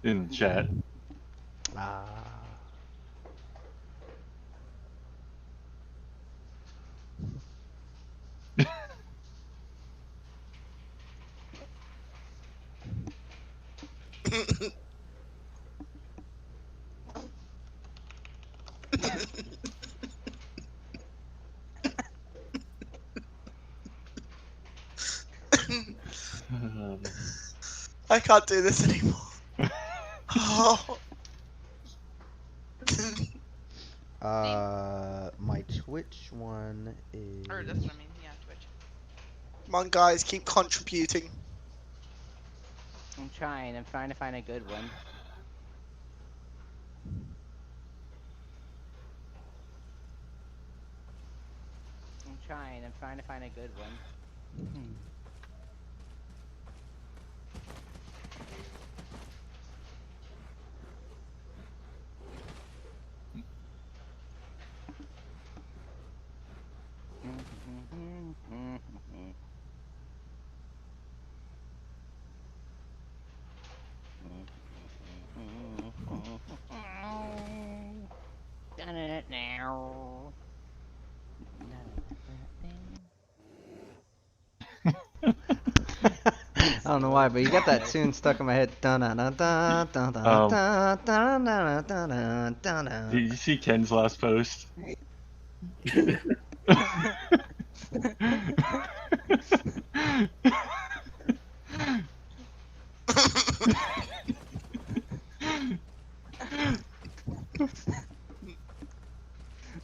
in the chat. Ah. I can't do this anymore. Oh. My Twitch one is. Or that's what I mean, yeah, Twitch. Come on, guys, keep contributing. I'm trying to find a good one. I'm trying to find a good one. Done it now. I don't know why, but you got that tune stuck in my head. Did you see Ken's last post?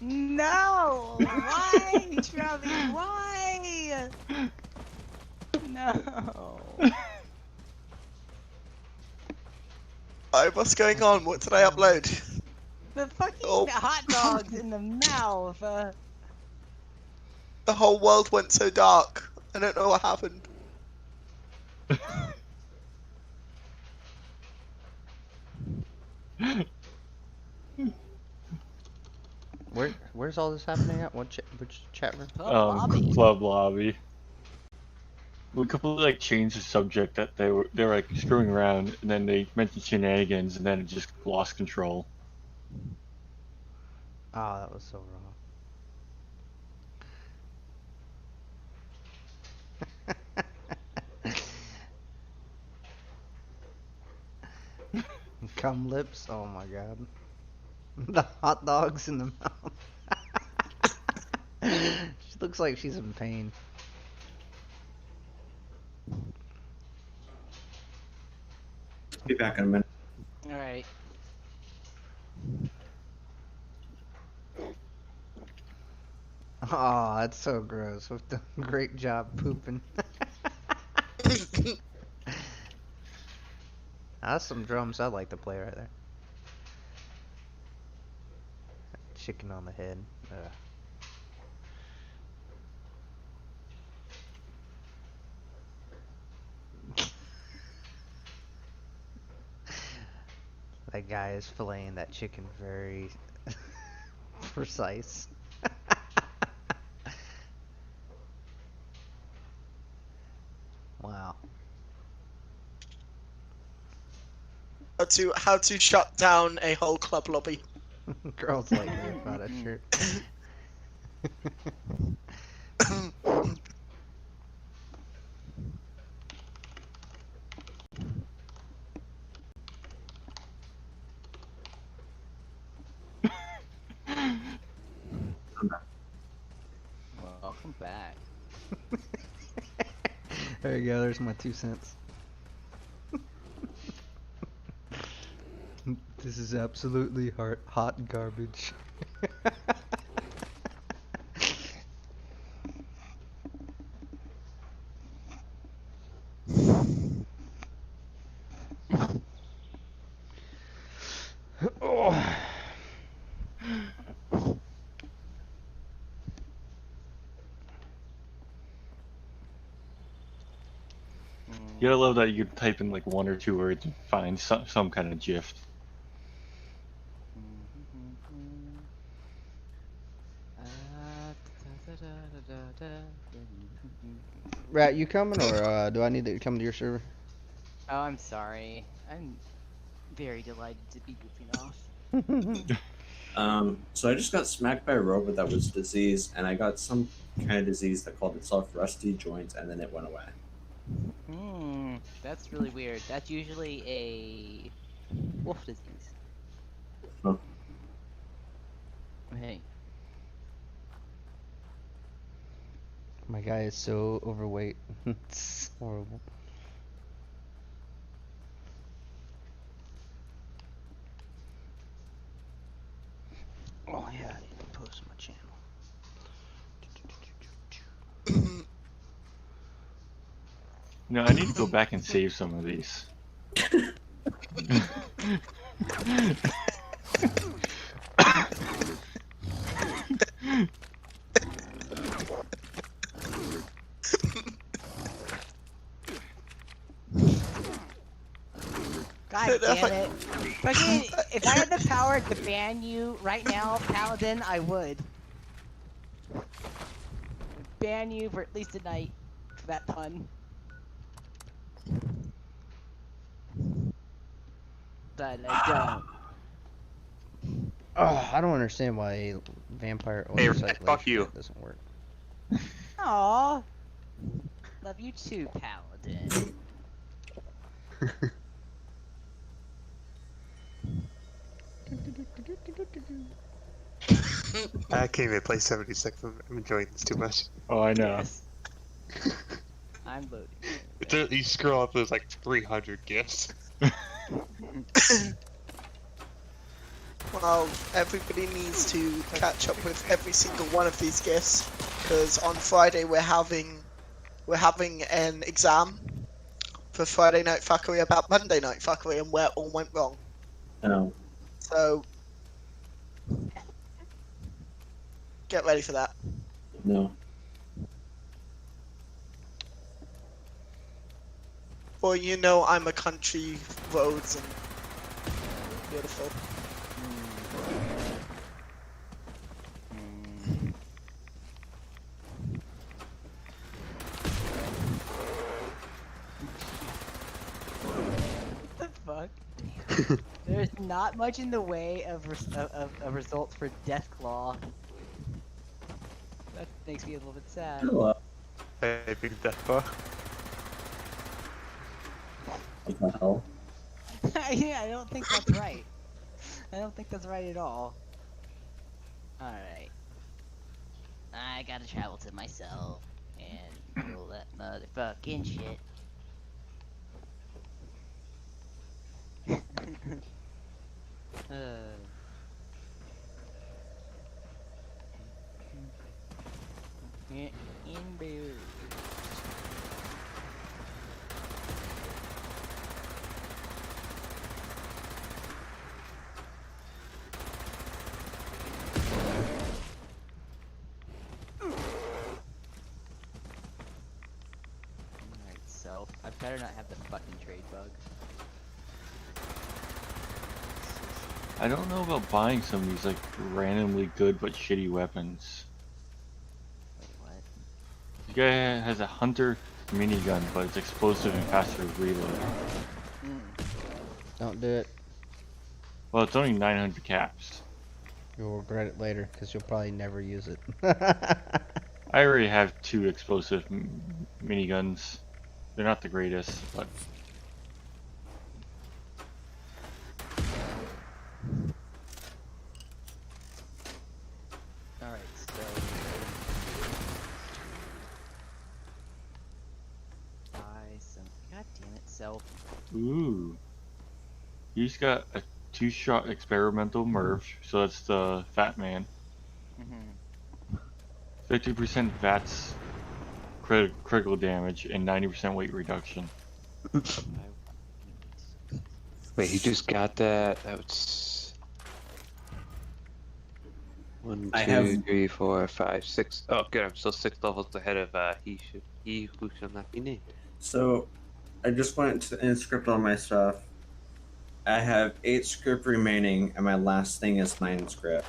No! Why, Travis? Why? No. Alright, what's going on? What did I upload? The fucking Oh. hot dogs in the mouth. The whole world went so dark. I don't know what happened. Where's all this happening at? Which chat room? Lobby. Club lobby. We completely like changed the subject that they were like screwing around, and then they mentioned shenanigans, and then it just lost control. Oh, that was so wrong. Cum lips? Oh my god. The hot dogs in the mouth. She looks like she's in pain. Be back in a minute. Alright. Oh, that's so gross. We've done a great job pooping. That's some drums I'd like to play right there. Chicken on the head. Ugh. That guy is filleting that chicken very precise. Wow. How to shut down a whole club lobby. Girls like me about a shirt. Welcome back. There you go, there's my 2 cents. This is absolutely hot garbage. Oh. You gotta love that you could type in like 1 or 2 words and find some kind of gif. Rat, you coming or do I need to come to your server? Oh, I'm sorry. I'm Very delighted to be goofing off. So I just got smacked by a robot that was diseased, and I got some kind of disease that called itself rusty joints, and then it went away. That's really weird. That's usually a wolf disease. Huh. Hey. My guy is so overweight. It's horrible. Oh yeah, I need to post on my channel. No, I need to go back and save some of these. God damn it. Fucking, if I had the power to ban you right now, Paladin, I would. Ban you for at least a night for that pun. But I don't. Oh, I don't understand why vampire Hey, oversight fuck you. doesn't work. Aww. Love you too, Paladin. I can't even play 76. I'm enjoying this too much. Oh, I know. Yes. I'm loading. You scroll up, there's like 300 gifts. Well, everybody needs to catch up with every single one of these gifts, because on Friday we're having an exam for Friday Night Fuckery about Monday Night Fuckery and where it all went wrong. No. So get ready for that. No. Well, you know I'm a country roads and beautiful. What the fuck? There's not much in the way of results for Deathclaw. That makes me a little bit sad. Hello. Hey, big death bar. What the hell? Yeah, I don't think that's right. I don't think that's right at all. Alright. I gotta travel to myself and roll that motherfucking shit. In beer. Alright, so I better not have the fucking trade bug. I don't know about buying some of these like randomly good but shitty weapons. Wait, what? This guy has a hunter minigun, but it's explosive and faster to reload. Don't do it. Well, it's only 900 caps. You'll regret it later because you'll probably never use it. I already have 2 explosive miniguns. They're not the greatest, but Alright, so... buy some... God damn it, self. ooh. He's got a 2-shot experimental Merv, so that's the Fat Man. 50% VATS critical damage and 90% weight reduction. Wait, he just got that. That's 1, I 2, have- 3, 4, 5, 6. Oh, good. I'm still 6 levels ahead of he who shall not be named. So, I just went to inscript all my stuff. I have 8 script remaining, and my last thing is 9 script.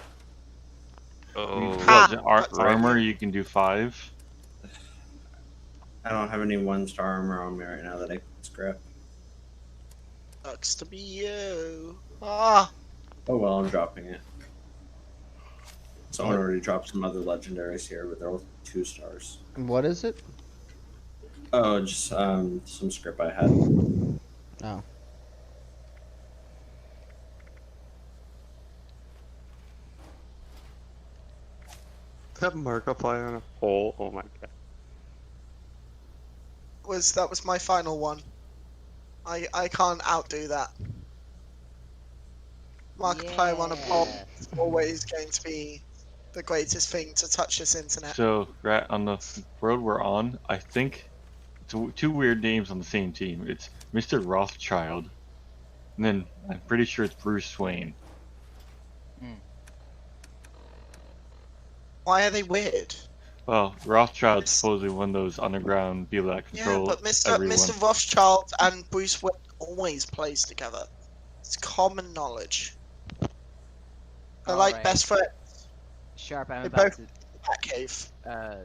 Oh, Well, the that's armor you can do 5. I don't have any 1-star armor on me right now that I can script. Sucks to be you. Ah, Oh well, I'm dropping it. Someone What? already dropped some other legendaries here, but they're all 2 stars. What is it? Oh, just some script I had. Oh. That Markiplier on a pole. Oh my god. that was my final one. I can't outdo that. Markiplier on a pole Yeah. is always going to be the greatest thing to touch this internet. So, Rat, on the road we're on, I think it's two weird names on the same team. It's Mr. Rothschild, and then I'm pretty sure it's Bruce Wayne. Why are they weird? Well, Rothschild's Mis- supposedly one of those underground people that Yeah, control but everyone. Mr. Rothschild and Bruce Wayne always plays together. It's common knowledge. They're like Alright. best friends. Sharp, I'm They about both Batcave. to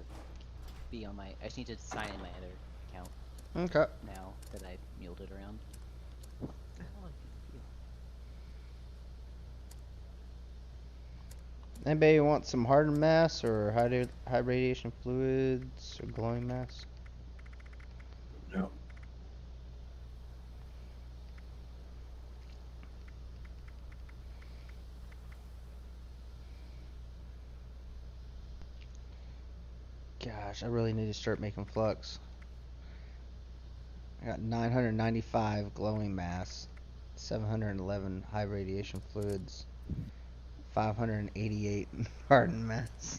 be on my. I just need to sign in my other account Okay. now that I muled it around. What the hell is it? Anybody want some hardened mass or high radiation fluids or glowing mass? No. Gosh, I really need to start making flux. I got 995 glowing mass, 711 high radiation fluids, 588 hardened mass.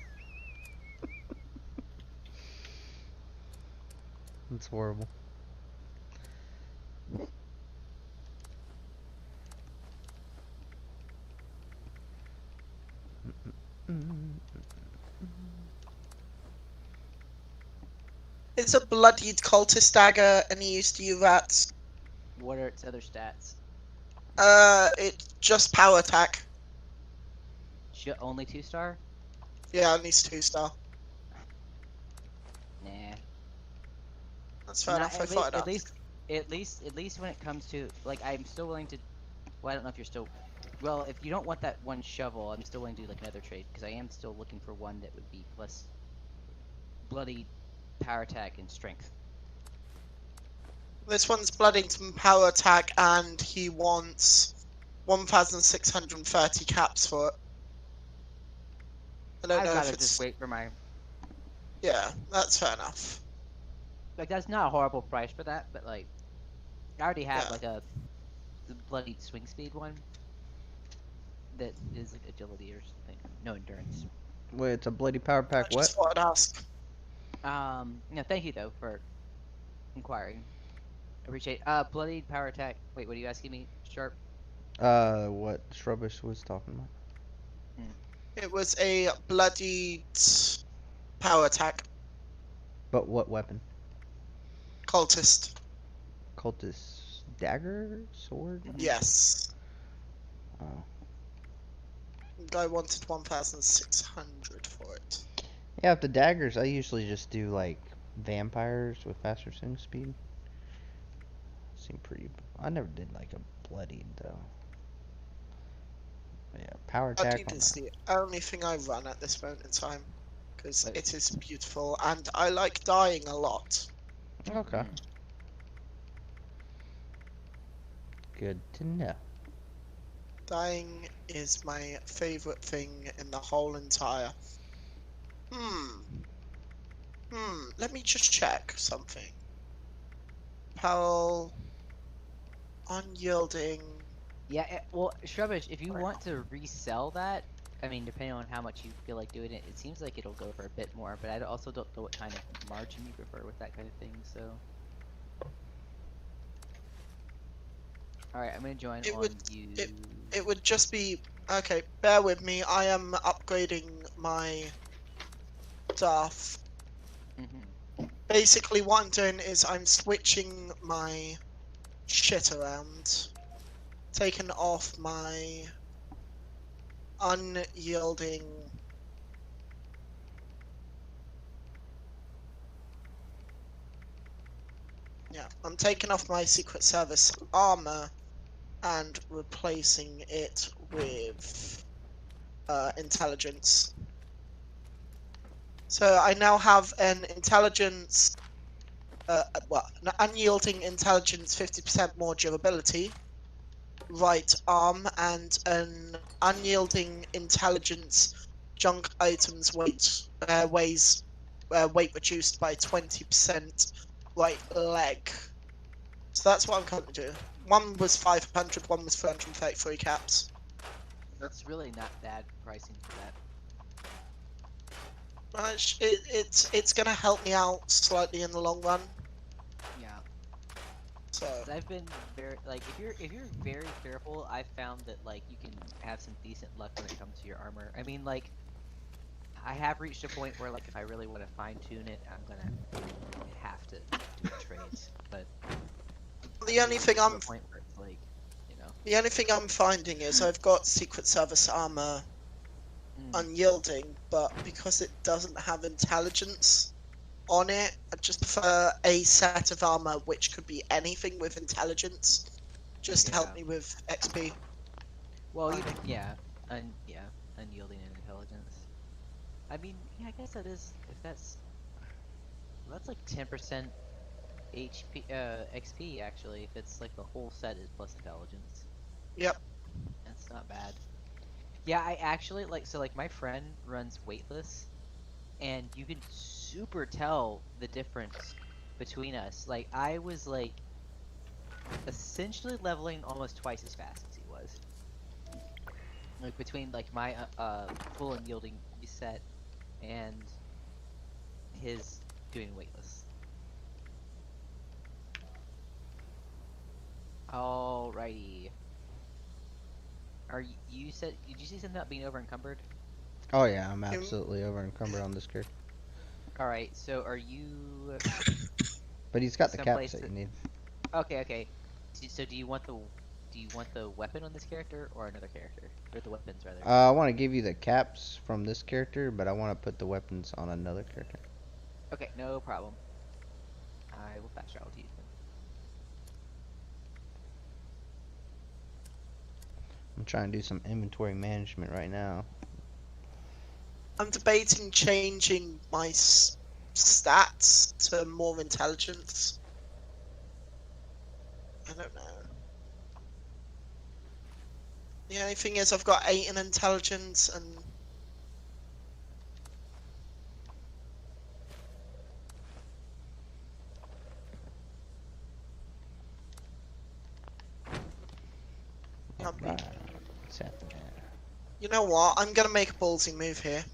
That's horrible. It's a bloodied cultist dagger, any use to you rats? What are its other stats? It's just power attack. Only 2-star? Yeah, at least 2-star. Nah. That's fair Not- enough. I at, thought lea- I'd at least when it comes to like, I'm still willing to. Well, I don't know if you're still. Well, if you don't want that one shovel, I'm still willing to do like another trade because I am still looking for one that would be plus bloody power attack and strength. This one's Bloodington power attack, and he wants 1,630 caps for it. I don't I've know gotta if it's. just wait for my. Yeah, that's fair enough. Like, that's not a horrible price for that, but like, I already have Yeah. like the bloody swing speed one. That is like agility or something. No endurance. Wait, it's a bloody power pack. I What? just thought I'd ask. No, thank you though for inquiring. Appreciate. Bloodied power attack. Wait, what are you asking me, Sharp? What Shrubbish was talking about? It was a bloodied power attack. But what weapon? Cultist. Cultist dagger? Sword? Yes. Oh. Guy wanted 1,600 for it. Yeah, with the daggers, I usually just do like vampires with faster swing speed. Seem pretty. I never did like a bloodied though. But yeah, power attack. Bloodied is the only thing I run at this moment in time. Because it is beautiful, and I like dying a lot. Okay. Good to know. Dying is my favorite thing in the whole entire. Let me just check something. Powell. Unyielding. Yeah, well, Shrubbish, if you want to resell that, I mean, depending on how much you feel like doing it, it seems like it'll go for a bit more, but I also don't know what kind of margin you prefer with that kind of thing, so. Alright, I'm gonna join It on would- you. It would just be. Okay, bear with me. I am upgrading my stuff. Basically, what I'm doing is I'm switching my shit around. Taking off my unyielding. Yeah, I'm taking off my Secret Service armor and replacing it with intelligence. So I now have an intelligence, an unyielding intelligence 50% more durability, right arm, and an unyielding intelligence junk items weight reduced by 20% right leg. So that's what I'm currently doing. One was 500, one was 333 caps. That's really not bad pricing for that. It's gonna help me out slightly in the long run. Yeah. So 'Cause I've been very like if you're very careful, I've found that like you can have some decent luck when it comes to your armor. I mean, like I have reached a point where like if I really want to fine tune it, I'm gonna have to do trades. But the only thing to I'm a point where it's like, you know, the only thing I'm finding is I've got Secret Service armor unyielding, but because it doesn't have intelligence on it, I just prefer a set of armor which could be anything with intelligence, just to help Yeah. me with XP. Well, even finding. yeah, unyielding and intelligence. I mean, yeah, I guess that is if that's like 10% HP XP actually. If it's like the whole set is plus intelligence, Yep. that's not bad. Yeah, I actually like my friend runs weightless, and you can super tell the difference between us. Like I was like essentially leveling almost twice as fast as he was. Like between like my full unyielding set and his doing weightless. Alrighty. You said did you see something about being over encumbered? Oh yeah, I'm absolutely over encumbered on this character. Alright, so are you But he's got the caps someplace that that you need. okay. So do you want the weapon on this character or another character? Or the weapons rather? I want to give you the caps from this character, but I want to put the weapons on another character. Okay, no problem. I will fast travel to you then. I'm trying to do some inventory management right now. I'm debating changing my stats to more intelligence. I don't know. The only thing is I've got 8 in intelligence and Right. What's happening? you know what? I'm gonna make a ballsy move here.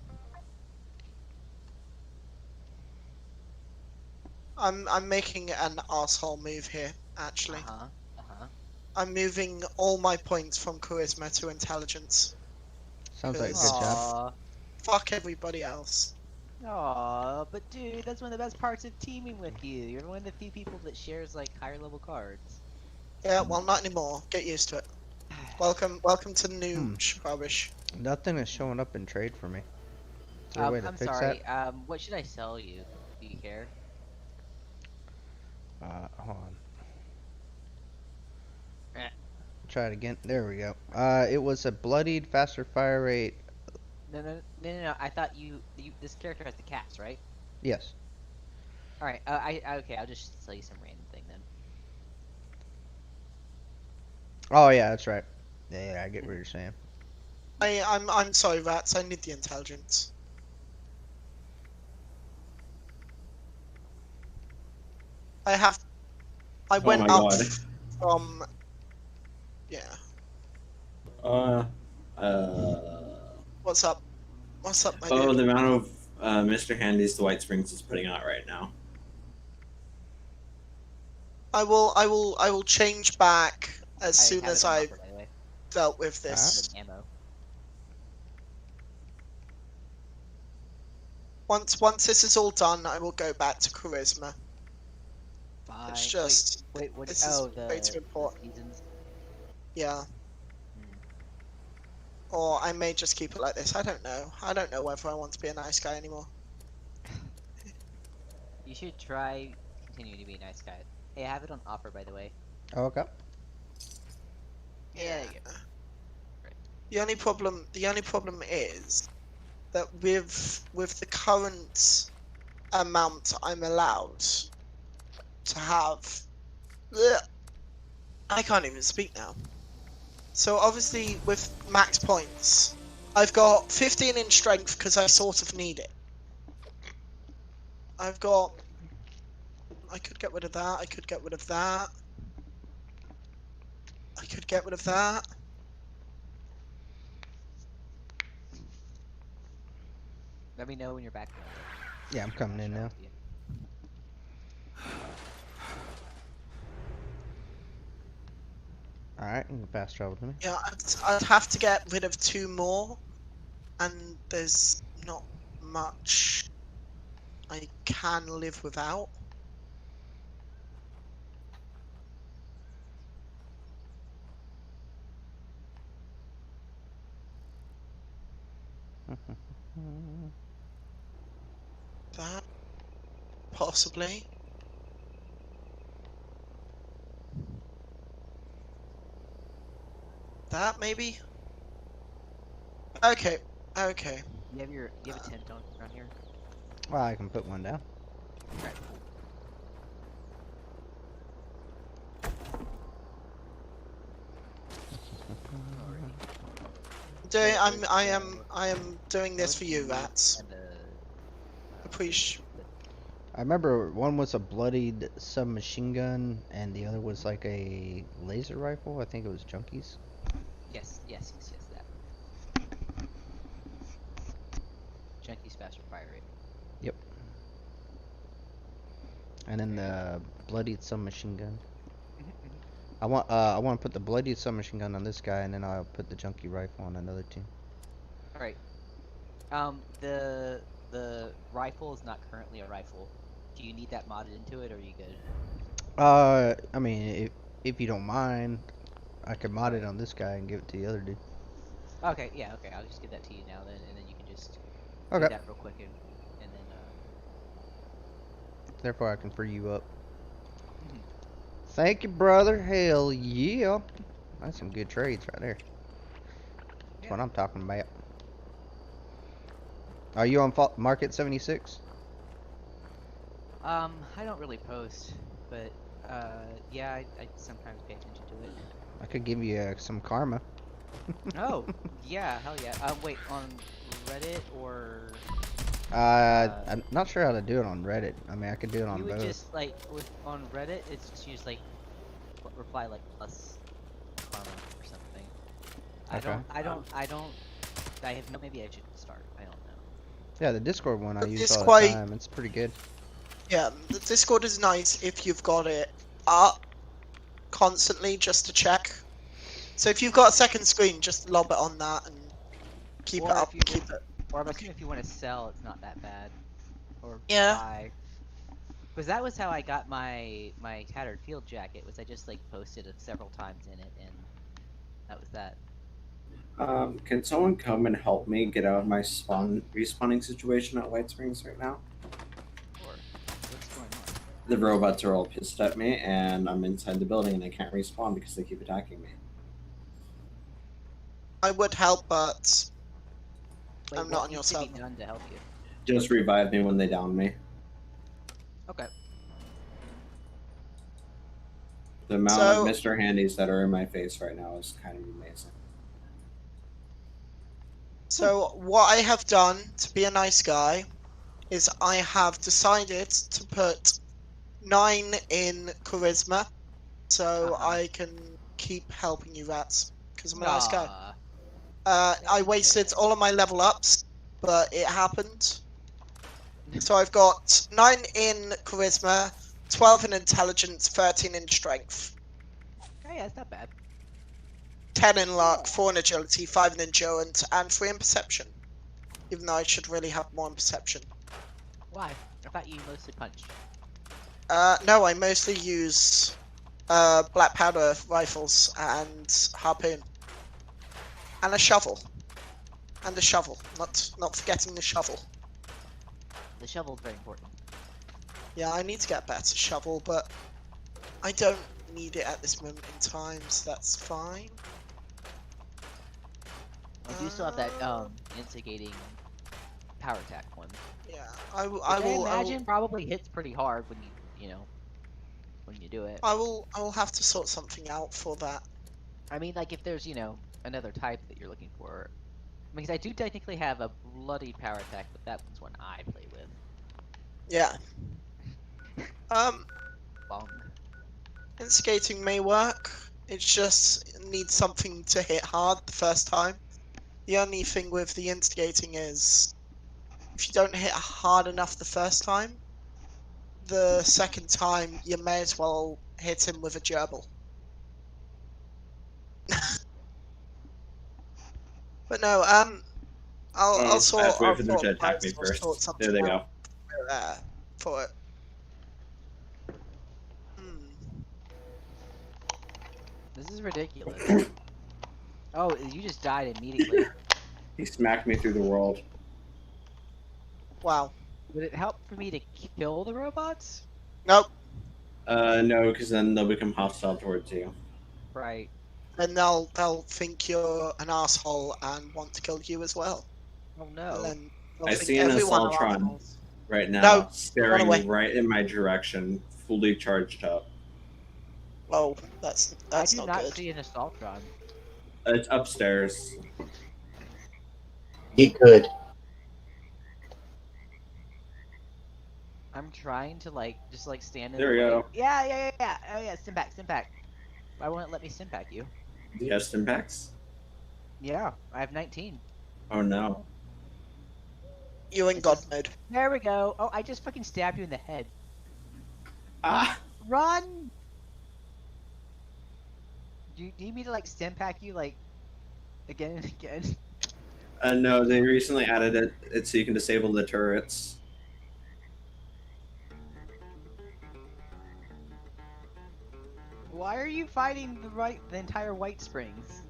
I'm making an asshole move here, actually. Uh-huh. I'm moving all my points from charisma to intelligence. Sounds like a good Cause job. Aw. fuck everybody else. Aw, but dude, that's one of the best parts of teaming with you. You're one of the few people that shares like higher level cards. Yeah, well, not anymore. Get used to it. Welcome to new rubbish. Nothing is showing up in trade for me. Is there a way to I'm fix sorry. What should I sell you? Do you care? that? Hold on. Eh. Try it again. There we go. It was a bloodied, faster fire rate. No. I thought this character has the caps, right? Yes. All right. Okay. I'll just sell you some random thing then. Oh yeah, that's right. Yeah, I get what you're saying. I'm sorry, rats. I need the intelligence. I went my up God. from. Yeah. Uh. What's up? What's up, my Oh, dude? the amount of Mr. Handy's the White Springs is putting out right now. I will change back as soon have as it on I've offer, by the way. dealt with Have this. an ammo. Once this is all done, I will go back to charisma. Fine. It's just Wait. What? this is The way too important. seasons. Yeah. Hmm. Or I may just keep it like this. I don't know. I don't know whether I want to be a nice guy anymore. You should try continuing to be a nice guy. Hey, I have it on offer, by the way. Oh, okay. Yeah, there you go. The only problem is that with the current amount I'm allowed to have, Ugh, I can't even speak now. So obviously with max points, I've got 15 in strength because I sort of need it. I could get rid of that, I could get rid of that. I could get rid of that. Let me know when you're back. Yeah, I'm coming in now. Alright, you can fast travel to me. Yeah, I'd have to get rid of 2 more, and there's not much I can live without. That, possibly. That, maybe? Okay, okay. You have a tent on around here? Well, I can put one down. Alright, cool. I am doing this for you, rats. And, Appreciate. I remember one was a bloodied submachine gun, and the other was like a laser rifle. I think it was Junkies. yes, that. Junkies faster fire rate. Yep. And then the bloodied submachine gun. I want to put the bloodied submachine gun on this guy, and then I'll put the junkie rifle on another team. Alright. The rifle is not currently a rifle. Do you need that modded into it, or are you good? I mean, if you don't mind, I could mod it on this guy and give it to the other dude. Okay, yeah, okay. I'll just give that to you now then, and then you can just do Okay. that real quick, and then Therefore, I can free you up. Thank you, brother. Hell yeah. That's some good trades right there. That's what I'm talking about. Are you on Market 76? I don't really post, but yeah, I sometimes pay attention to it. I could give you some karma. Oh, yeah, hell yeah. Wait, on Reddit or? I'm not sure how to do it on Reddit. I mean, I could do it on You would both. just like on Reddit, it's just use like reply like plus karma or something. Okay. I have no. Maybe I should start. I don't know. Yeah, the Discord one I But use it's all quite- the time. It's pretty good. Yeah, the Discord is nice if you've got it up constantly just to check. So if you've got a second screen, just lob it on that and keep Or it up. if you- Keep it. Or I'm assuming if you want to sell, it's not that bad. Or Yeah. buy. Because that was how I got my tattered field jacket. Was I just like posted it several times in it, and that was that. Can someone come and help me get out of my respawning situation at White Springs right now? Or what's going on? The robots are all pissed at me, and I'm inside the building, and I can't respawn because they keep attacking me. I would help, but Wait, I'm what not on your needs to be side. done to help you? Just revive me when they down me. Okay. The amount So- of Mr. Handies that are in my face right now is kind of amazing. So what I have done to be a nice guy is I have decided to put 9 in charisma, so I can keep helping you rats because I'm a nice guy. Aw. I wasted all of my level ups, but it happened. So I've got 9 in charisma, 12 in intelligence, 13 in strength, Oh yeah, it's not bad. 10 in luck, 4 in agility, 5 in endurance, and 3 in perception. Even though I should really have more in perception. Why? I thought you mostly punched. No, I mostly use black powder rifles and harpoon. And a shovel. And a shovel. Not forgetting the shovel. The shovel's very important. Yeah, I need to get a better shovel, but I don't need it at this moment in time, so that's fine. do still have that instigating power attack one. Yeah, I imagine probably hits pretty hard when you know when you do it. I will have to sort something out for that. I mean, like if there's another type that you're looking for, because I do technically have a bloody power attack, but that one's one I play with. Yeah. Bong. Instigating may work. It just needs something to hit hard the first time. The only thing with the instigating is, if you don't hit hard enough the first time, the second time you may as well hit him with a gerbil. But no, I'll I have to wait for them sort to attack plans me or first. sort something There they out go. for it. Hmm. This is ridiculous. Oh, you just died immediately. He smacked me through the world. Wow. Would it help for me to kill the robots? Nope. No, because then they'll become hostile towards you. Right. And they'll think you're an asshole and want to kill you as well. Oh And no. then they'll I think see an everyone are Assaultron assholes. right now, No, run staring away. right in my direction, fully charged up. Oh, that's I do not not good. see an Assaultron. It's upstairs. He could. I'm trying to just stand in There the we way. go. Yeah. Oh yeah, sim back. Why won't it let me sim back you? Do you have Stimpaks? Yeah, I have 19. Oh no. You in God mode. There we go. Oh, I just fucking stabbed you in the head. Ah! Run! Do you need me to sim pack you again and again? No, they recently added it so you can disable the turrets. Why are you fighting the entire White Springs?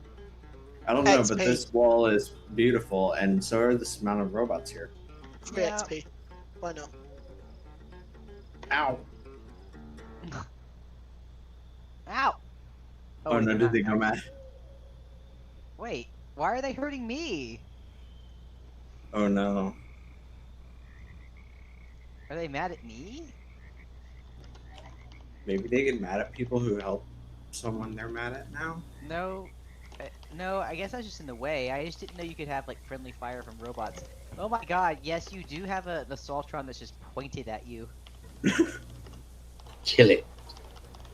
I don't know, XP. but this wall is beautiful, and so are this amount of robots here. 3 Yeah. XP. Why not? Ow! Ow! Oh, wait, no, they're did not they go actually- mad? Wait, why are they hurting me? Oh no. Are they mad at me? Maybe they get mad at people who help someone they're mad at now? No. No, I guess I was just in the way. I just didn't know you could have friendly fire from robots. Oh my god, yes, you do have the Assaultron that's just pointed at you. Kill it.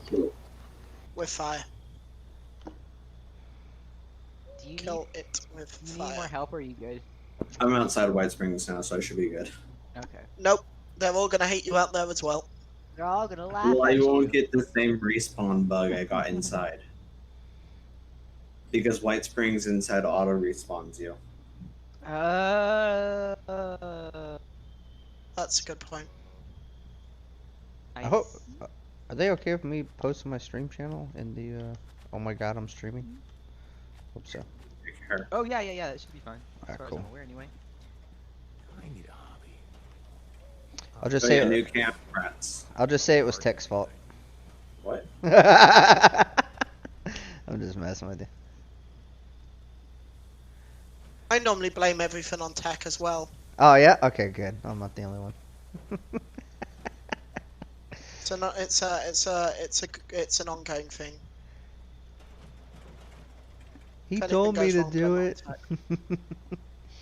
Kill it. With fire. Do you Kill it with need more fire. help or are you good? I'm outside White Springs now, so I should be good. Okay. Nope. They're all gonna hate you out there as well. They're all gonna laugh Well, at I you. won't get the same respawn bug I got inside. Because White Springs inside auto respawns you. That's a good point. I hope. Are they okay with me posting my stream channel in the? Oh my god, I'm streaming. Hope so. Take care. Oh yeah, that should be fine. As Alright, far cool. as I'm aware, anyway. I'll just Oh, say yeah, new camp rats. I'll just say it was Tech's fault. What? I'm just messing with you. I normally blame everything on tech as well. Oh yeah. Okay, good. I'm not the only one. So not it's an ongoing thing. He If anything told me goes to wrong, do blame it.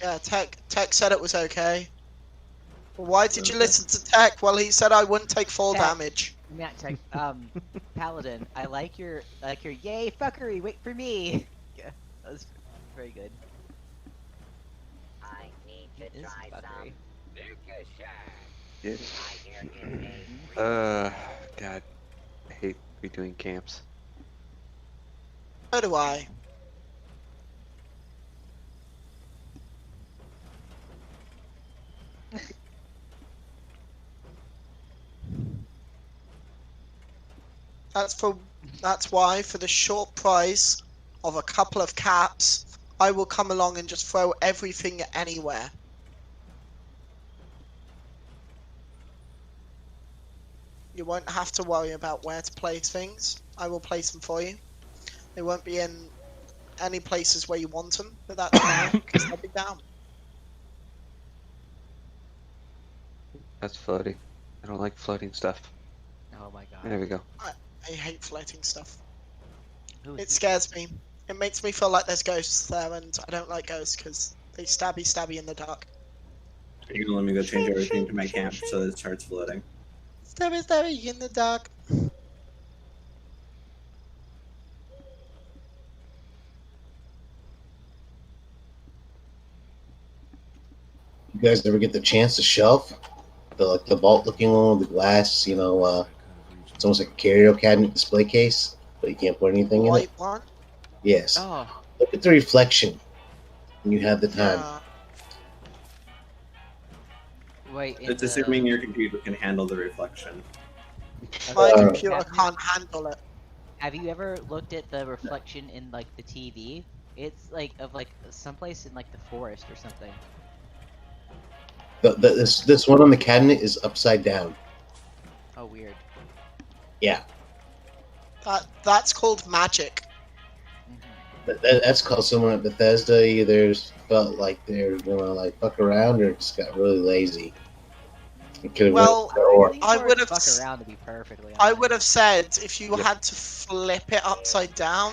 on Tech. Yeah, Tech said it was okay. Well, why did you listen to Tech? Well, he said I wouldn't take full Tech. damage. Not tech. Paladin, I like your yay fuckery. Wait for me. Yeah, that was very good. I need to It is try fuckery. some God, I hate redoing camps. So do I. That's why for the short price of a couple of caps, I will come along and just throw everything anywhere. You won't have to worry about where to place things. I will place them for you. They won't be in any places where you want them, but that's fine because they'll be down. That's floating. I don't like floating stuff. Oh my god. There we go. I hate floating stuff. Who is It this? scares me. It makes me feel like there's ghosts there, and I don't like ghosts because they stabby in the dark. Are you gonna let me go change everything to my camp so that it starts floating? Stabby in the dark. You guys ever get the chance to shelf the vault looking one with the glass? You know, it's almost like a curio cabinet display case, but you can't put anything in it. White one. Yes. Oh, Look at the reflection when you have the time. Yeah. wait. It's assuming your computer can handle the reflection. My Uh, computer can't handle it. Have you ever looked at the reflection in like the TV? It's like of like someplace in like the forest or something. This one on the cabinet is upside down. Oh, weird. Yeah, That's called magic. but that's called someone at Bethesda either felt like they're gonna like fuck around or just got really lazy. It could have Well, or I would have fuck s- around to be perfectly honest. I would have said if you had to flip it upside down,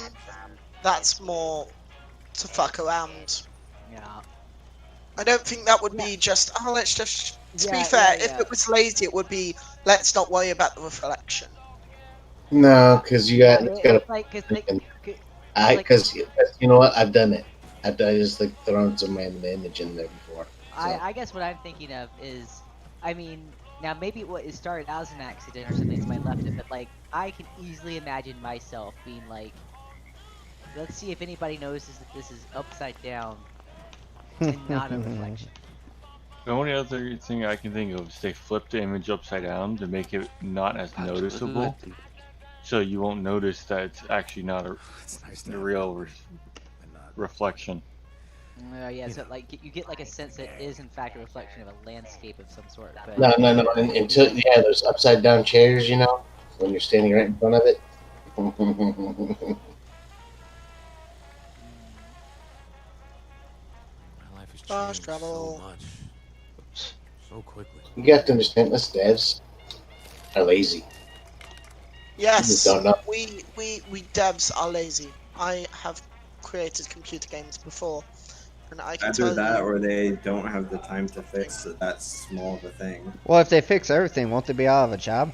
that's more to fuck around. Yeah. I don't think that would be just, oh, let's just. To Yeah, be fair, yeah, if yeah. it was lazy, it would be, let's not worry about the reflection. no, because you got it's got It's like, cause like, because you know what, I've done it. I just like thrown some random image in there before. So. I guess what I'm thinking of is, I mean, now maybe it started out as an accident or something, somebody left it, but like, I can easily imagine myself being like, let's see if anybody notices that this is upside down and not a reflection. The only other thing I can think of is they flip the image upside down to make it not as noticeable, so you won't notice that it's actually not a real reflection. Yeah, so like you get like a sense that it is in fact a reflection of a landscape of some sort. But No. Until there's upside down chairs, you know, when you're standing right in front of it. My life has Fast changed travel. so much. So quickly. You got to understand, us devs are lazy. Yes, just don't know. we devs are lazy. I have created computer games before, and I can Either tell that you. or they don't have the time to fix that small of a thing. Well, if they fix everything, won't they be out of a job?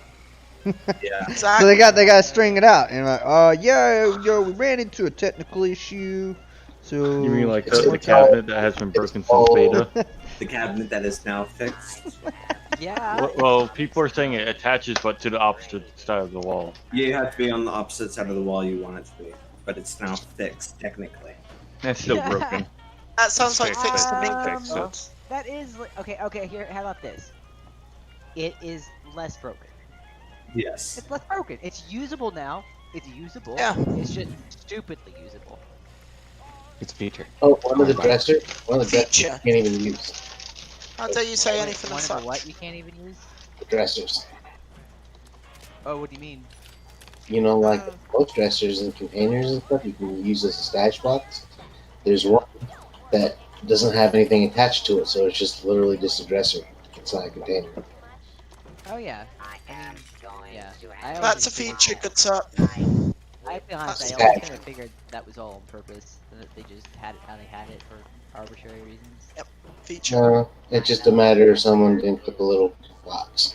Yeah. So Exactly. they got to string it out and like, we ran into a technical issue. So You mean like It's the all- cabinet that has been broken since all- beta? The cabinet that is now fixed. yeah, Well, people are saying it attaches, but to the opposite side of the wall. You have to be on the opposite side of the wall you want it to be, but it's now fixed technically. That's still broken. That sounds like Fix fixed to me. Fix it. that is okay. Here, how about this? It is less broken. Yes. It's less broken. It's usable now. It's usable. Yeah. It's just stupidly usable. It's a feature. Oh, one of the dressers you Feature. can't even use. How dare you say anything One as of the such? what you can't even use? The dressers. Oh, what do you mean? You know, like most dressers and containers and stuff you can use as a stash box. There's one that doesn't have anything attached to it, so it's just literally just a dresser. It's not a container. Oh yeah. I am going yeah. to I always That's a just figured- feature, good sir. I be honest, I That's always bad. kind of figured that was all on purpose, and that they just had it how they had it for arbitrary reasons. Feature. It's just a matter of someone didn't put the little box.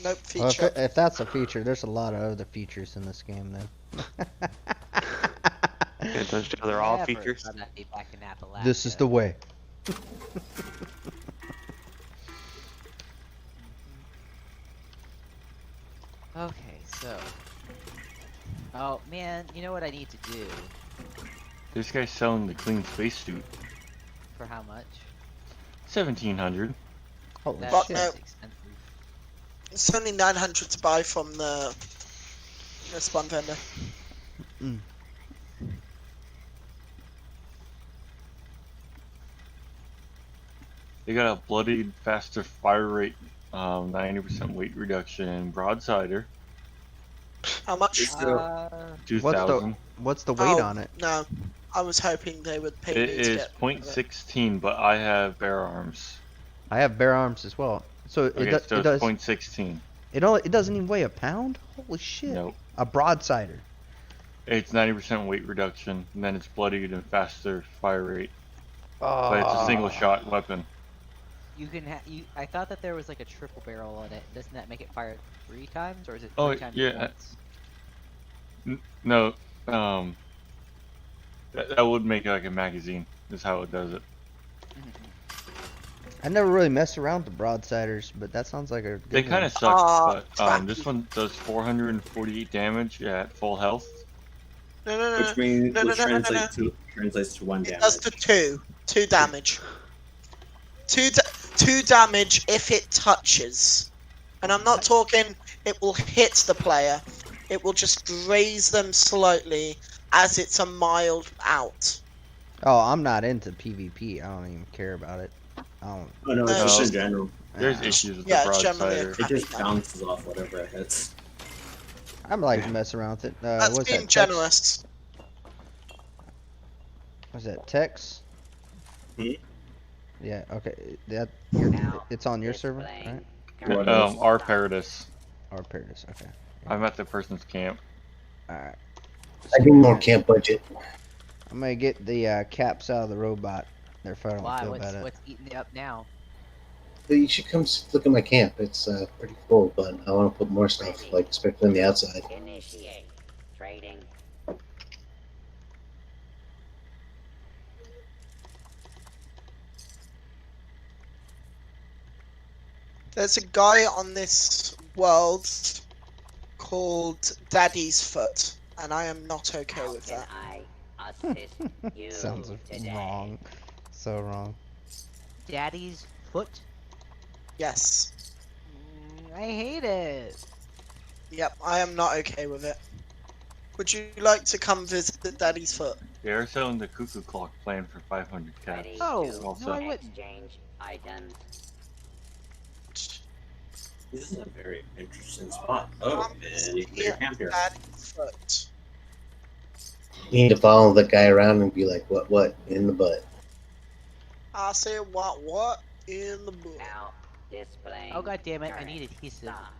Nope, Well, feature. if that's a feature, there's a lot of other features in this game then. They're all Never features. thought I'd be back in Appalachia. This is the way. Okay, so. Oh man, you know what I need to do? This guy's selling the clean spacesuit. For how much? 1,700. Holy That's Fuck shit. no. expensive. It's only 900 to buy from the spawn vendor. They got a bloodied, faster fire rate, 90% weight reduction, broadsider, How much? So, 2,000. What's the weight Oh, on it? no. I was hoping they would pay It me to is get 0.16, but I have bare arms. I have bare arms as well. So Okay, so it it's does 0.16. it doesn't even weigh a pound? Holy shit. Nope. A broadsider. It's 90% weight reduction, and then it's bloodied and faster fire rate. Oh. But it's a single shot weapon. You can I thought that there was like a triple barrel on it. Doesn't that make it fire 3 times, or is it 3 Oh, times yeah. at once? No, that would make it like a magazine, is how it does it. I never really messed around with the broadsiders, but that sounds like a good They kind one. of suck, but crappy. this one does 448 damage at full health. No. Which means No. translates to 1 It damage. does to 2 damage. 2 damage if it touches. And I'm not talking it will hit the player. It will just graze them slightly as it's a mild out. Oh, I'm not into PvP. I don't even care about it. I don't. Oh no, it's No, just no. in general. There's issues with Yeah, the it's generally a broadsider. It crappy just gun. bounces off whatever it hits. I'm like to mess around with it. That's What's being that? Tex? generous. Was that Tex? Hmm? Yeah. Okay. That Now, it's on your server, displaying right? What current else? Our stock. Paradis. Or Paradis. Okay. I'm at the person's camp. All right. I need more camp budget. I'm gonna get the caps out of the robot. Therefore, I don't Why? feel bad. What's eating it up now? You should come look at my camp. It's pretty full, but I want to put more stuff, like especially on the outside. Initiate trading. There's a guy on this world called Daddy's Foot, and I am not okay How with can that. I assist you Sounds today? wrong. So wrong. Daddy's foot? Yes. I hate it. Yep, I am not okay with it. Would you like to come visit Daddy's Foot? They are selling the cuckoo clock plan for 500 caps. Ready Oh, to also. no, I wouldn't. exchange items. This is a very interesting spot. Oh, and you can put your camp here. Daddy's Foot. You need to follow the guy around and be like, what, in the butt. I said what in the book? Now displaying. Oh god damn it! I current need adhesive. stock.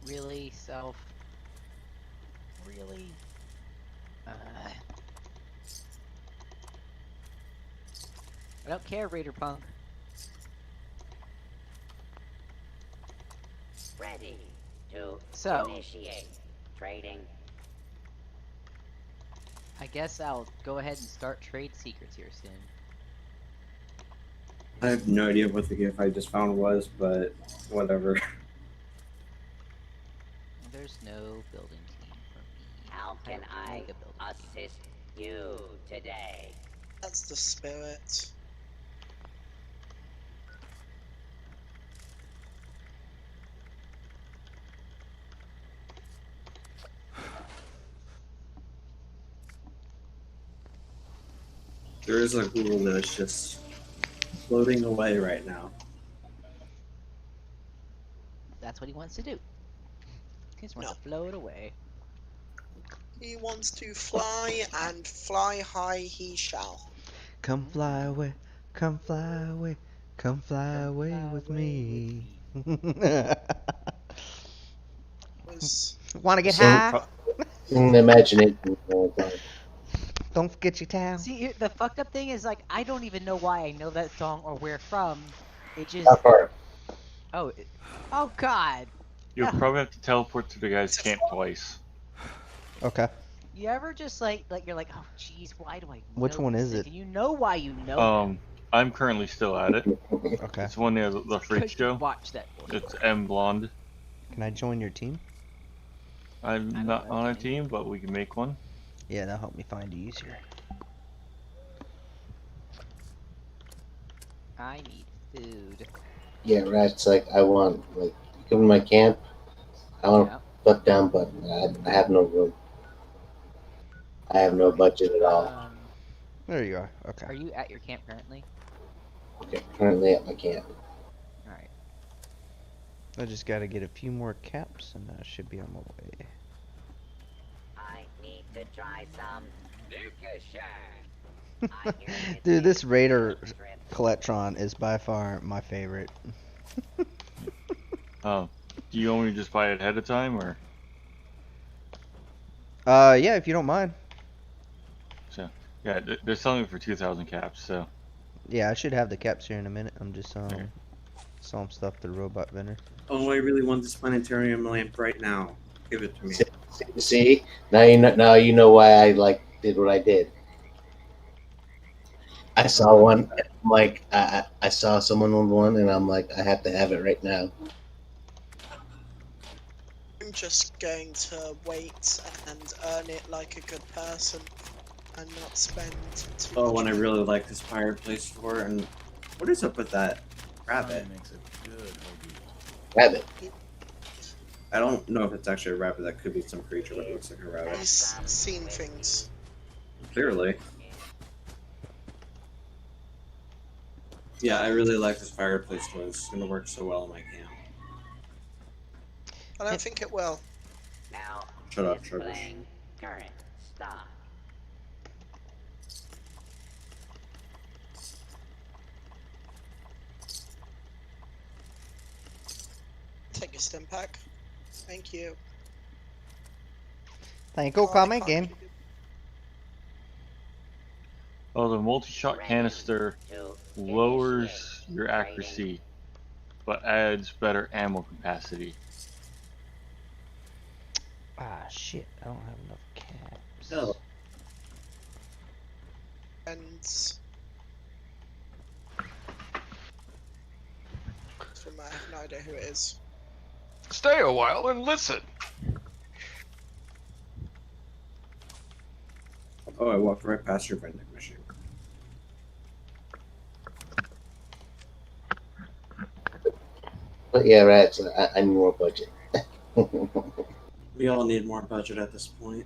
Really, self? Really? I don't care, Raider Punk. Ready to So. initiate trading. I guess I'll go ahead and start trade secrets here soon. I have no idea what the gift I just found was, but whatever. There's no building team for me. How can would I like a building team. assist you today? That's the spirit. There is a Google that's just floating away right now. That's what he wants to do. He just wants No. to float away. He wants to fly, and fly high he shall. Come fly away, come fly away, come fly away with me. Was Want to get So- high? Imagination. Don't forget your town. See, the fucked up thing is, like, I don't even know why I know that song or where from. It just. That part. Oh, oh god. You'll Yeah. probably have to teleport to the guy's camp twice. Okay. You ever just like you're like, oh jeez, why do I know Which one this is thing? it? And you know why you know I'm currently still at it. Okay. It's one near the that. freak Because you show. watch that bullshit. It's M Blonde. Can I join your team? I'm don't not know, on a Kenny. team, but we can make one. Yeah, that'll help me find you easier. I need food. Yeah, right. It's like I want, like, you come to my camp. I want Yeah. a butt down button. I have no room. I have no budget at all. There you are. Are Okay. you at your camp currently? Okay, currently at my camp. All right. I just gotta get a few more caps and I should be on my way. I to try some Dude, this Raider Collectron is by far my favorite. Do you only just buy it ahead of time, or? Yeah, if you don't mind. So, yeah, they're selling it for 2,000 caps. So. Yeah, I should have the caps here in a minute. I'm just saw some stuff the robot vendor. Oh, I really want this planetarium lamp right now. Give it to me. See, now you know why I did what I did. I saw one. I'm like, I saw someone on one, and I'm like, I have to have it right now. I'm just going to wait and earn it like a good person and not spend too Oh, much and I money. really like this fireplace door. And what is up with that rabbit? Rabbit. I don't know if it's actually a rabbit. That could be some creature, but it looks like a rabbit. He's seen things. Clearly. Yeah, I really like this fireplace door. It's gonna work so well in my camp. I don't think it will. Now, Shut up, Trevor. displaying current stock. Take a stim pack. Thank you. Thank you, comment game. Oh, the multi-shot canister lowers your accuracy, but adds better ammo capacity. Ah, shit. I don't have enough caps. No. And I have no idea who it is. Stay a while and listen. Oh, I walked right past your vending machine. But yeah, rats. I need more budget. We all need more budget at this point.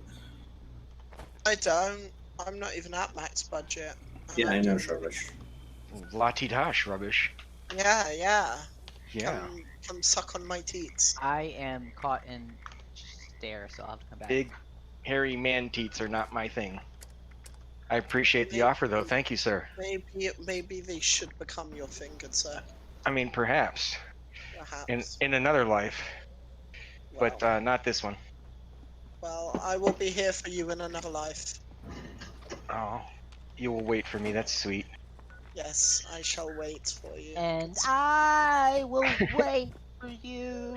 I don't. I'm not even at max budget. Yeah, I know, rubbish. La-ti-dash rubbish. Yeah, yeah. Yeah. Come suck on my teats. I am caught in stare, so I'll have to come back. Big, hairy man teats are not my thing. I appreciate the offer, though. Thank you, sir. Maybe they should become your thing, good sir. I mean, perhaps. Perhaps. In another life. But not this one. Well, I will be here for you in another life. Oh, you will wait for me. That's sweet. Yes, I shall wait for you. And I will wait for you.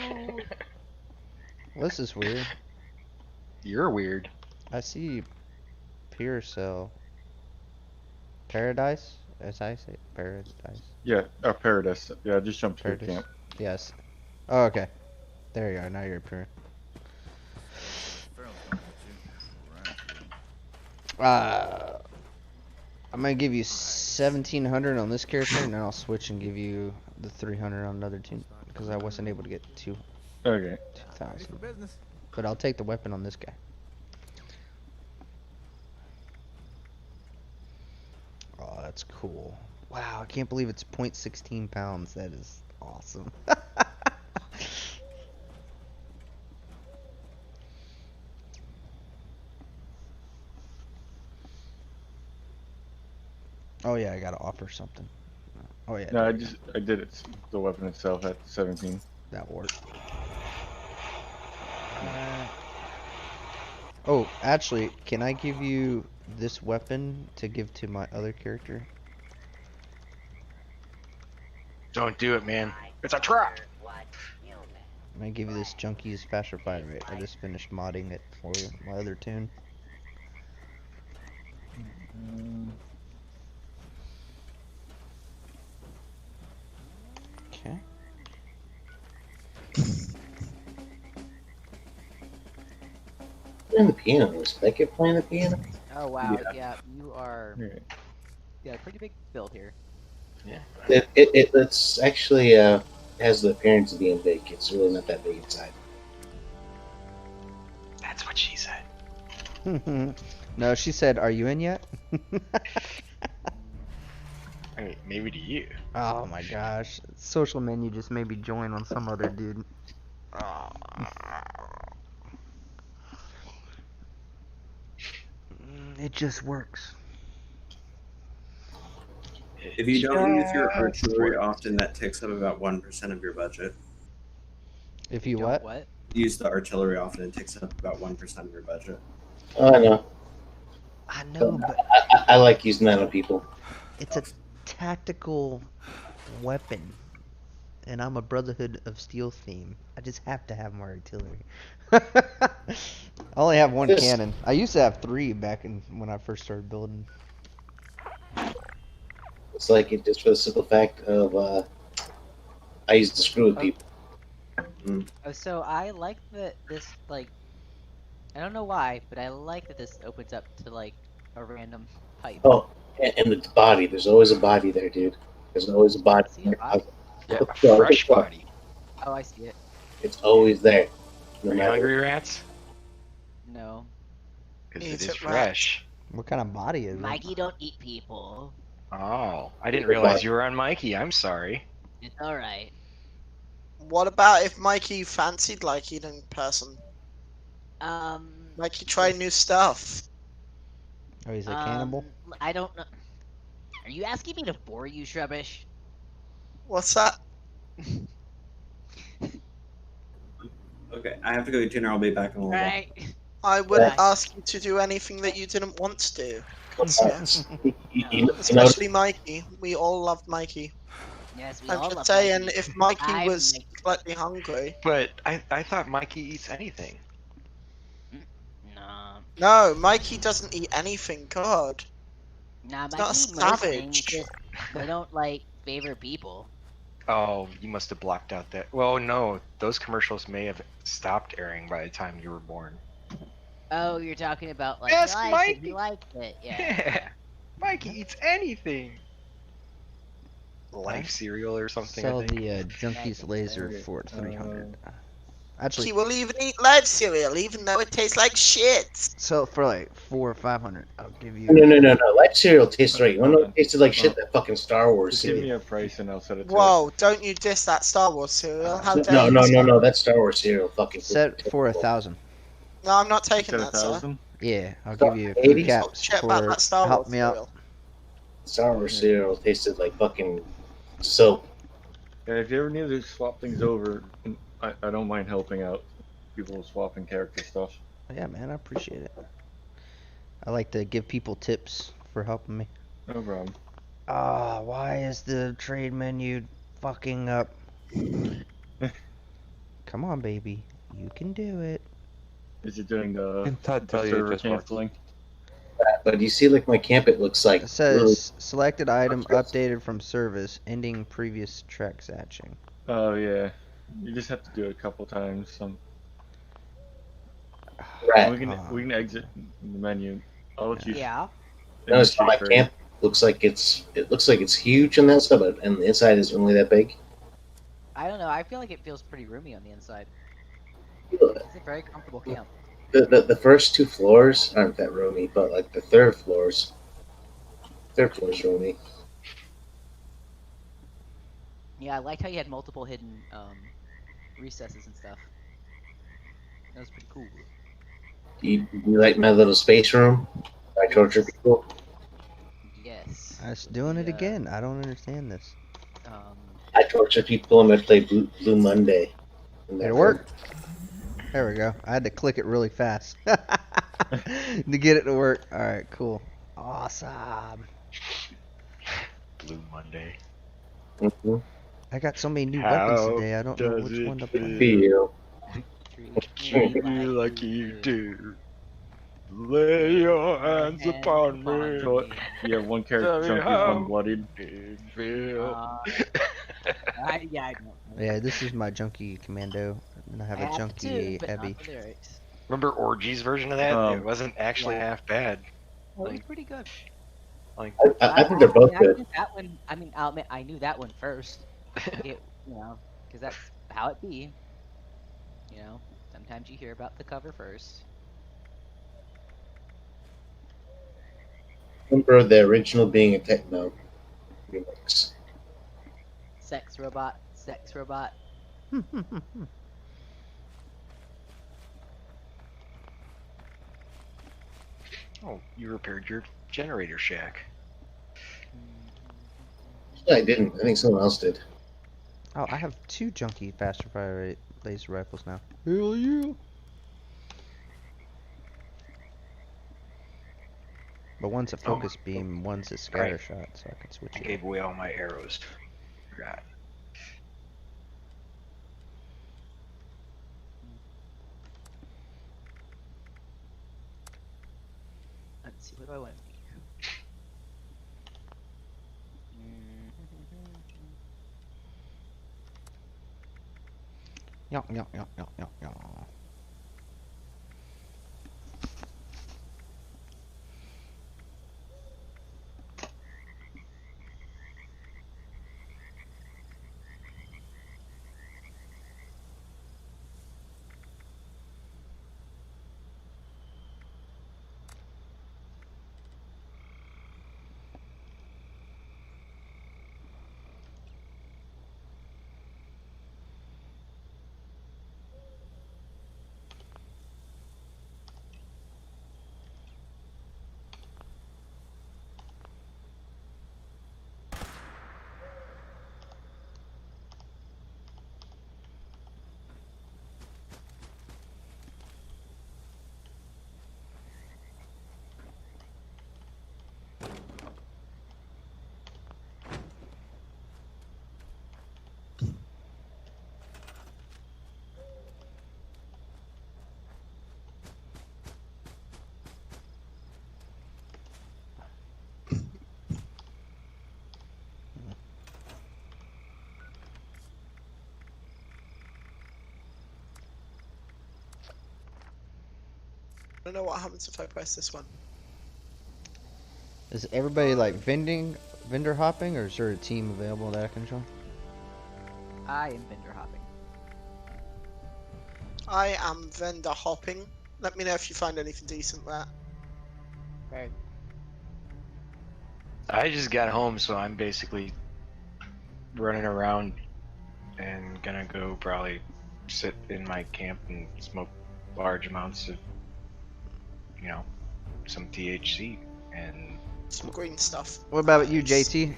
Well, this is weird. You're weird. I see Pure Cell. Paradise? As I say, Paradise. Yeah, Paradise. Yeah, just jump to your Paradise. camp. Yes. Oh, okay. There you are. Now you're Pure. I'm gonna give you 1,700 on this character, and then I'll switch and give you the 300 on another two, because I wasn't able to get Okay. 2,000. But I'll take the weapon on this guy. Oh, that's cool. Wow, I can't believe it's 0.16 pounds. That is awesome. Oh yeah, I gotta offer something. Oh yeah. No, I did it. The weapon itself at 17. That worked. Oh, actually, can I give you this weapon to give to my other character? Don't do it, man. It's a trap. I'm gonna give you this Junkie's Faster Fire Rate. I just finished modding it for my other tune. Okay. Playing the piano. Respect it playing the piano. Oh wow, Yeah. yeah, you are. Yeah, pretty big build here. Yeah. It's actually has the appearance of being big. It's really not that big inside. That's what she said. No, she said, "Are you in yet?" I mean, maybe to you. Oh my gosh, social menu just made me join on some other dude. It just works. If you don't use your artillery often, that takes up about 1% of your budget. If you what? What? Use the artillery often, it takes up about 1% of your budget. Oh, I know. I know, but I like using that on people. it's a tactical weapon, and I'm a Brotherhood of Steel theme. I just have to have more artillery. I only have one This- cannon. I used to have 3 back when I first started building. It's like it just for the simple fact of I used to screw with people. Oh, so I like that this, like, I don't know why, but I like that this opens up to, like, a random pipe. Oh, and the body. There's always a body there, dude. There's always a body. See a body? Yeah, Look, look, fresh look. body. Oh, I see it. It's always there. No Are you matter hungry, rats? No. Because Eat it is it, fresh. What kind of body is it? Mikey don't eat people. Oh, I didn't realize you were on Mikey. I'm sorry. It's alright. What about if Mikey fancied like eating a person? Mikey try new stuff. Oh, he's a cannibal? I don't know. Are you asking me to bore you, Shrubbish? What's that? Okay, I have to go to dinner. I'll be back in a little while. Right. I wouldn't Yeah. ask you to do anything that you didn't want to do. you know, Especially Mikey. We all loved Mikey. Yes, we I'm all just love saying, Mikey. if Mikey I'm was Mikey. slightly hungry. But I thought Mikey eats anything. Nah. No, Mikey doesn't eat anything. God. Nah, He's Mikey not a eat most savage. things, just they don't, like, favor people. Oh, you must have blocked out that. Well, no, those commercials may have stopped airing by the time you were born. Oh, you're talking about, like, Ask he likes it, Mikey. he liked it, yeah. Yeah. Mikey eats anything. Life cereal or something. Sell I think. the Junkies laser for 300. He Actually, will even eat live cereal, even though it tastes like shit. sell it for like 400 or 500. I'll give you. No. Life cereal tastes right. You know, it tasted like shit. That fucking Star Wars Just give me cereal. a price and I'll set it to Whoa, don't you diss that Star Wars cereal? How dare No, you? That Star Wars cereal fucking. Set for 1,000. No, I'm not You taking said that, sir. 1,000? Yeah, I'll Stop give you hating. free Talk caps shit about for that Star help Wars me out. cereal. Star Wars cereal tasted like fucking soap. Yeah, if you ever need to swap things over, I don't mind helping out people swapping character stuff. Yeah, man, I appreciate it. I like to give people tips for helping me. No problem. Ah, why is the trade menu fucking up? Come on, baby. You can do it. Is it doing the Can Todd tell you it server just works? canceling? But you see, like my camp, it looks like It says really- selected item updated from service, ending previous transaction. Oh yeah, you just have to do it a couple times. Right. We can exit the menu. I'll let you. Yeah. Notice how my initiate camp looks like it's huge on that side, but and the inside is only that big. I don't know, I feel like it feels pretty roomy on the inside. The, It's a very comfortable camp. the first 2 floors aren't that roomy, but like the third floor's roomy. Yeah, I liked how you had multiple hidden recesses and stuff. That was pretty cool. You like my little space room? I torture people. Yes. It's doing it Yeah. again. I don't understand this. I torture people and I play Blue Monday. Did it work? There we go. I had to click it really fast to get it to work. All right, cool. Awesome. Blue Monday. Mm-hmm. I got so many new How weapons today. I don't know does which it one to play. Feel. Treat me like you do. Lay your hands upon me. So you have one Tell character me junkie, how one bloodied. it feel. Yeah, I don't know. Yeah, this is my junkie commando, and I have a have junkie two, but heavy. not the lyrics. Remember Orgy's version of that? It wasn't actually Yeah. half bad. It was Like, pretty good. like I think they're both I good. knew that one. I mean, I'll admit, I knew that one first. It, you know, because that's how it be. You know, sometimes you hear about the cover first. Remember the original being a techno remix. Sex robot, sex robot. Oh, you repaired your generator shack. I didn't. I think someone else did. Oh, I have 2 junky faster fire rate laser rifles now. Hell yeah! But one's a focus beam, one's a scatter Right. shot, so I can switch I it. gave away all my arrows. Forgot. Let's see, what do I want to be? Yaw, yaw, yaw, yaw, yaw, yaw. I don't know what happens if I press this one. Is everybody like vendor hopping, or is there a team available that I can join? I am vendor hopping. I am vendor hopping. Let me know if you find anything decent there. Right. I just got home, so I'm basically running around and gonna go probably sit in my camp and smoke large amounts of, you know, some THC and Some green stuff. What about you, JT?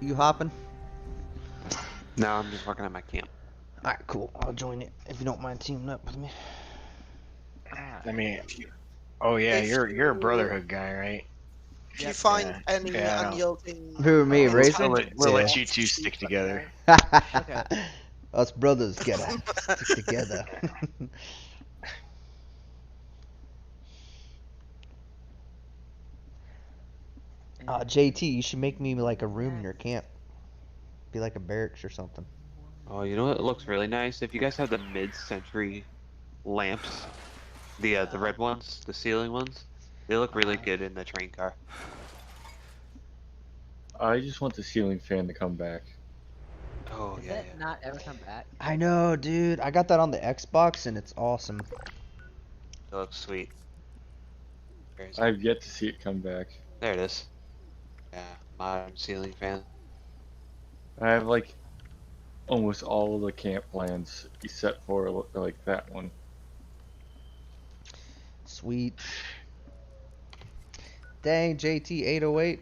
You hopping? No, I'm just working on my camp. Alright, cool. I'll join it if you don't mind teaming up with me. I mean, oh yeah, If you're a you- Brotherhood guy, right? If you find any Yeah, I know. unyielding Who, me, Razor? We'll let you two stick together. Okay. Us brothers gotta stick together. JT, you should make me like a room in your camp. Be like a barracks or something. Oh, you know what looks really nice? If you guys have the mid-century lamps, the red ones, the ceiling ones, they look really good in the train car. I just want the ceiling fan to come back. Oh, Does yeah, that yeah. not ever come back? I know, dude. I got that on the Xbox and it's awesome. It looks sweet. Crazy. I've yet to see it come back. There it is. Yeah, modern ceiling fan. I have like almost all of the camp plans except for like that one. Sweet. Dang, JT 808.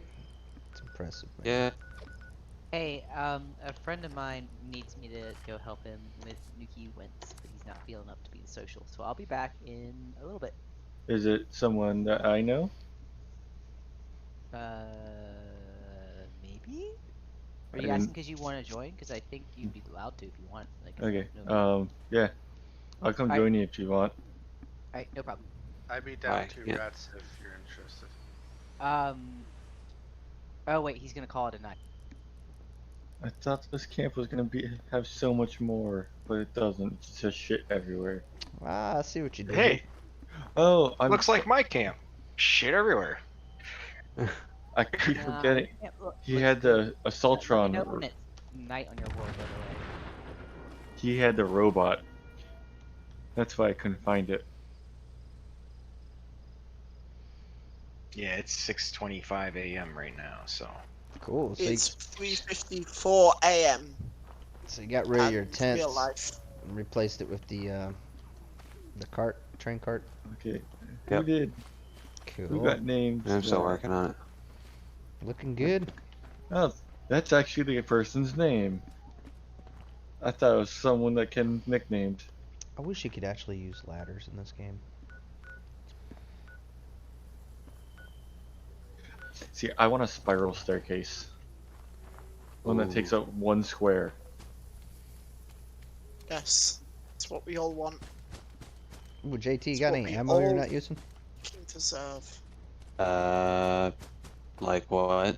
It's impressive, man. Yeah. Hey, a friend of mine needs me to go help him with Nuki Wentz, but he's not feeling up to being social, so I'll be back in a little bit. Is it someone that I know? Maybe? Are I you asking didn't- because you want to join? Because I think you'd be allowed to if you want. Like, Okay. no. Yeah. I'll come join you if you want. Alright, no problem. I'd be down Alright, to yeah. rats if you're interested. Oh wait, he's gonna call it a night. I thought this camp was gonna have so much more, but it doesn't. It's just shit everywhere. Ah, I see what you did. Hey, Oh, looks like my camp. Shit everywhere. I keep forgetting. Yeah, look, He had the let me Assaultron. know when it's night on your world, by the way. He had the robot. That's why I couldn't find it. Yeah, it's 6:25 a.m. right now, so. Cool. So It's 3:54 a.m. So you got rid of your and tents real life. and replaced it with the cart, train cart. Okay. Yep. Who did? Who Cool. got named? I'm still working on it. Looking good. Oh, that's actually the person's name. I thought it was someone that Ken nicknamed. I wish you could actually use ladders in this game. See, I want a spiral staircase. One that takes Ooh. up 1 square. Yes, it's what we all want. Ooh, JT, you It's got what any we ammo you're all not using? deserve. Like what?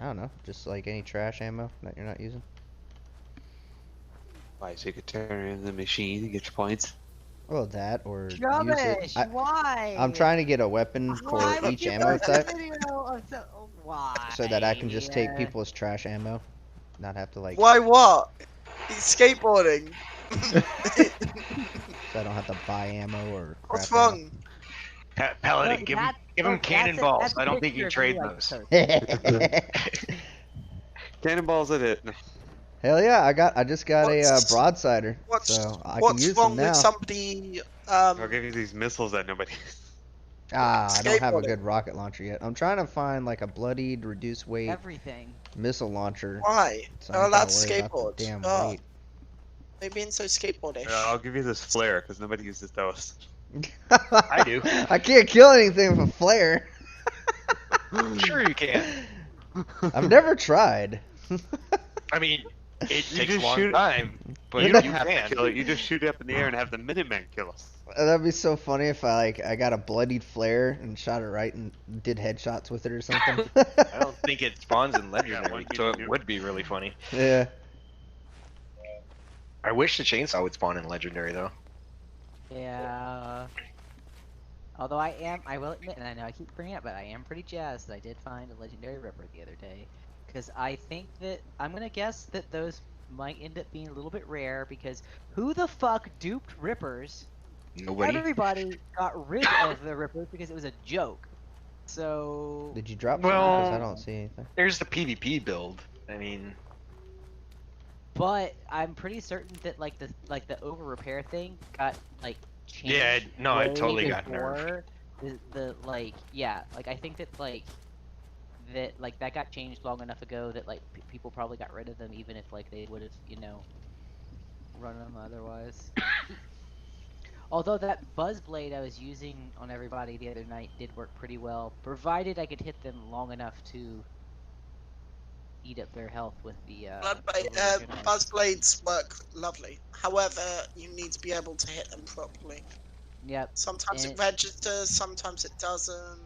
I don't know. Just like any trash ammo that you're not using. Why, so you could turn it into the machine and get your points? Well, that or use it. Rubbish! Why? I'm trying to get a weapon Why for would each you ammo post a type, video of why? so that I can just take people's trash ammo, not have to like. Why what? He's skateboarding. So I don't have to buy ammo or. What's crap wrong? Paladin, Look, give him look, cannonballs. that's a I don't think you picture of trade me, like, those. so- Cannonballs at it. Hell yeah! I just got a What's- broadsider, What's so I can what's use wrong them now. with somebody? I'll give you these missiles that nobody. I don't have a skateboarding? good rocket launcher yet. I'm trying to find like a bloodied, reduced weight everything. missile launcher. Why? So Oh, I'm not gonna that's worry about skateboard. the damn Oh. weight. They're being so skateboardish. I'll give you this flare because nobody uses those. I do. I can't kill anything with a flare. Sure you can. I've never tried. I mean, it You takes a just long shoot it. time, but You you don't have to can. kill it. You just shoot it up in the air and have the Minutemen kill us. That'd be so funny if I got a bloodied flare and shot it right and did headshots with it or something. I don't think it spawns in legendary, one so you it do. would be really funny. Yeah. I wish the chainsaw would spawn in legendary though. Yeah. Although I will admit, and I know I keep bringing it up, but I am pretty jazzed that I did find a legendary ripper the other day. Because I think that, I'm gonna guess that those might end up being a little bit rare, because who the fuck duped rippers? Nobody. Everybody got rid of the rippers because it was a joke. So... Did you drop Well- some? Because I don't see anything. There's the PvP build. I mean, But I'm pretty certain that like the over repair thing got like changed. Yeah, no, it way totally got nerfed. before the like I think that that got changed long enough ago that like people probably got rid of them even if like they would have run them otherwise. Although that buzz blade I was using on everybody the other night did work pretty well, provided I could hit them long enough to eat up their health with the Buzz blades work lovely. However, you need to be able to hit them properly. Yep. Sometimes and it registers, sometimes it doesn't.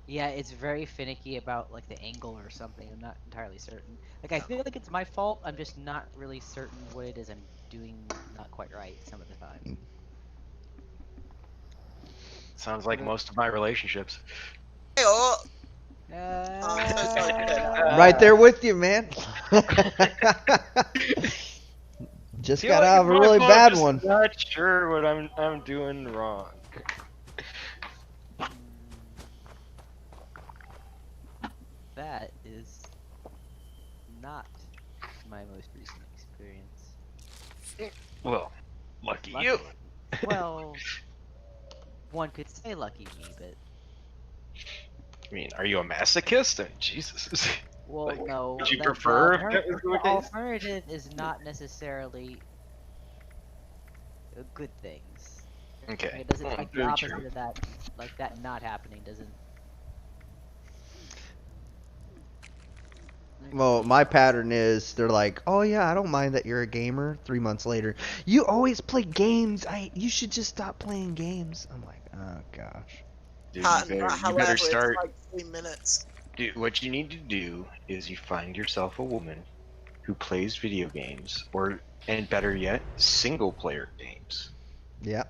Yeah, it's very finicky about like the angle or something. I'm not entirely certain. Like I feel like it's my fault. I'm just not really certain what it is I'm doing not quite right some of the time. sounds like most of my relationships. Hey, oh, Right there with you, man. Just Feel got like out of a it's my really fault, bad just one. Not sure what I'm doing wrong. That is not my most recent experience. Well, lucky Lucky. you. Well, one could say lucky me, but I mean, are you a masochist? Jesus. well, Like, no. would you the prefer if that alternative- was the the case? alternative is not necessarily good things. Okay. It doesn't Well, like the very opposite true. of that. Like that not happening doesn't. Well, my pattern is they're like, "Oh yeah, I don't mind that you're a gamer." 3 months later, you always play games. You should just stop playing games. I'm like, oh gosh. Dude, pattern, but you however, better it's start. like 3 minutes. Dude, what you need to do is you find yourself a woman who plays video games, and better yet, single player games. Yeah.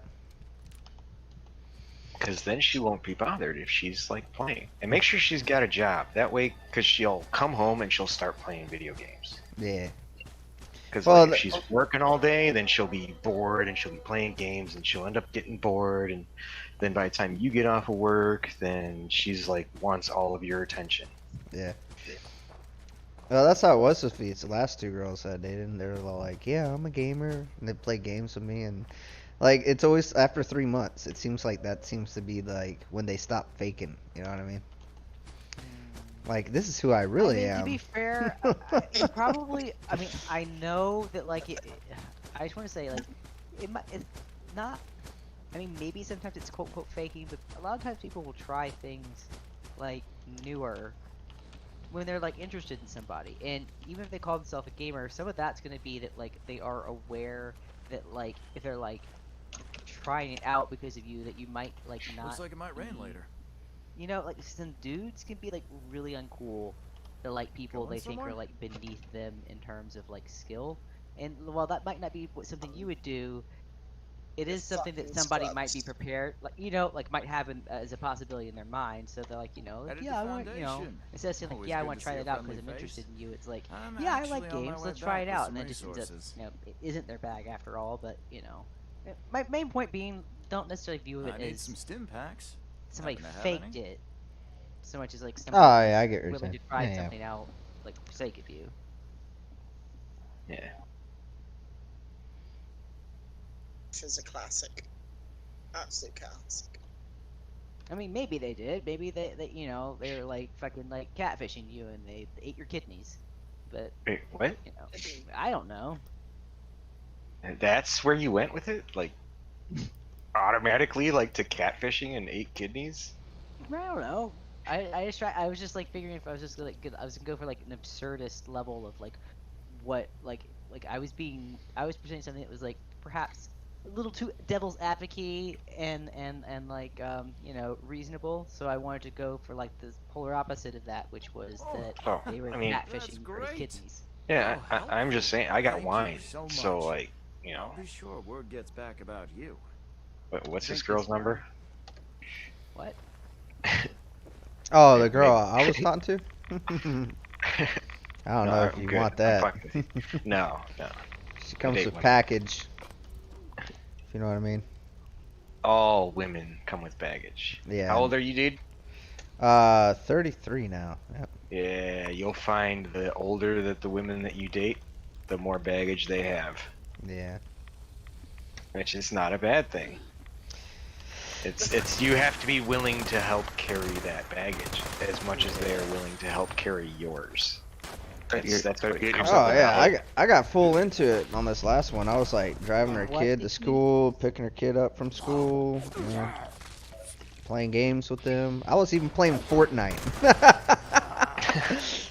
Because then she won't be bothered if she's like playing. And make sure she's got a job. That way, because she'll come home and she'll start playing video games. Yeah. Because Well, if she's working all day, then she'll be bored and she'll be playing games and she'll end up getting bored. And then by the time you get off of work, then she's like wants all of your attention. Yeah. Well, that's how it was with me. It's the last 2 girls I dated, and they were all like, "Yeah, I'm a gamer," and they play games with me, and Like it's always after 3 months. It seems like that seems to be like when they stop faking. You know what I mean? Like this is who I really To am. be fair, probably. I mean, I know that like I just want to say like it's not. I mean, maybe sometimes it's quote unquote faking, but a lot of times people will try things like newer when they're like interested in somebody, and even if they call themselves a gamer, some of that's gonna be that like they are aware that like if they're like trying it out because of you, that you might like not. Looks like it might rain later. You know, like some dudes can be like really uncool to like people Going they think somewhere? are like beneath them in terms of like skill. And while that might not be something you would do, it is something that somebody might be prepared, like you know, like might have as a possibility in their mind. So they're like, you know, like, Headed yeah, to I want, you know, Foundation. instead of saying like, Always yeah, I good want to to try see a that out friendly because I'm interested face. in you. It's like, I'm yeah, I actually like on my games. way Let's try back it with out, some and then just ends up, resources. you know, it isn't their bag after all. But you know, my main point being, don't necessarily view it I need as some stim packs. somebody Happen to have faked any? it. So much as like Oh somebody yeah, I get what you're willing saying. to try Yeah, yeah. something out, like for sake of you. Yeah. Which is a classic. Absolute classic. I mean, maybe they did. Maybe they you know, they're like fucking like catfishing you and they ate your kidneys. But Wait, what? you know, I don't know. That's where you went with it? Like, automatically, like, to catfishing and 8 kidneys? I don't know. I was just like figuring if I was just like I was gonna go for like an absurdist level of like what like I was presenting something that was like perhaps a little too devil's advocate and like you know, reasonable. So I wanted to go for like the polar opposite of that, which was that Oh, they were I mean- catfishing for his kidneys. Yeah, I'm just saying, I got Thank you wine. so So, much. like, you know, I'll be sure word gets back about you. what's this Drink girl's this number? What? Oh, the girl Maybe- I was talking to. I don't know if I'm you good. want I'm that. fucking with you. No. She comes date with women. package. If you know what I mean. All women come with baggage. Yeah. How old are you, dude? 33 now. Yep. Yeah, you'll find the older that the women that you date, the more baggage they have. Yeah. Which is not a bad thing. It's you have to be willing to help carry that baggage as much as they are willing to help carry yours. That's what it comes Oh up yeah, I got full into it on this last one. I was like driving her What kid did to you- school, picking her kid up from school, you know, playing games with them. I was even playing Fortnite.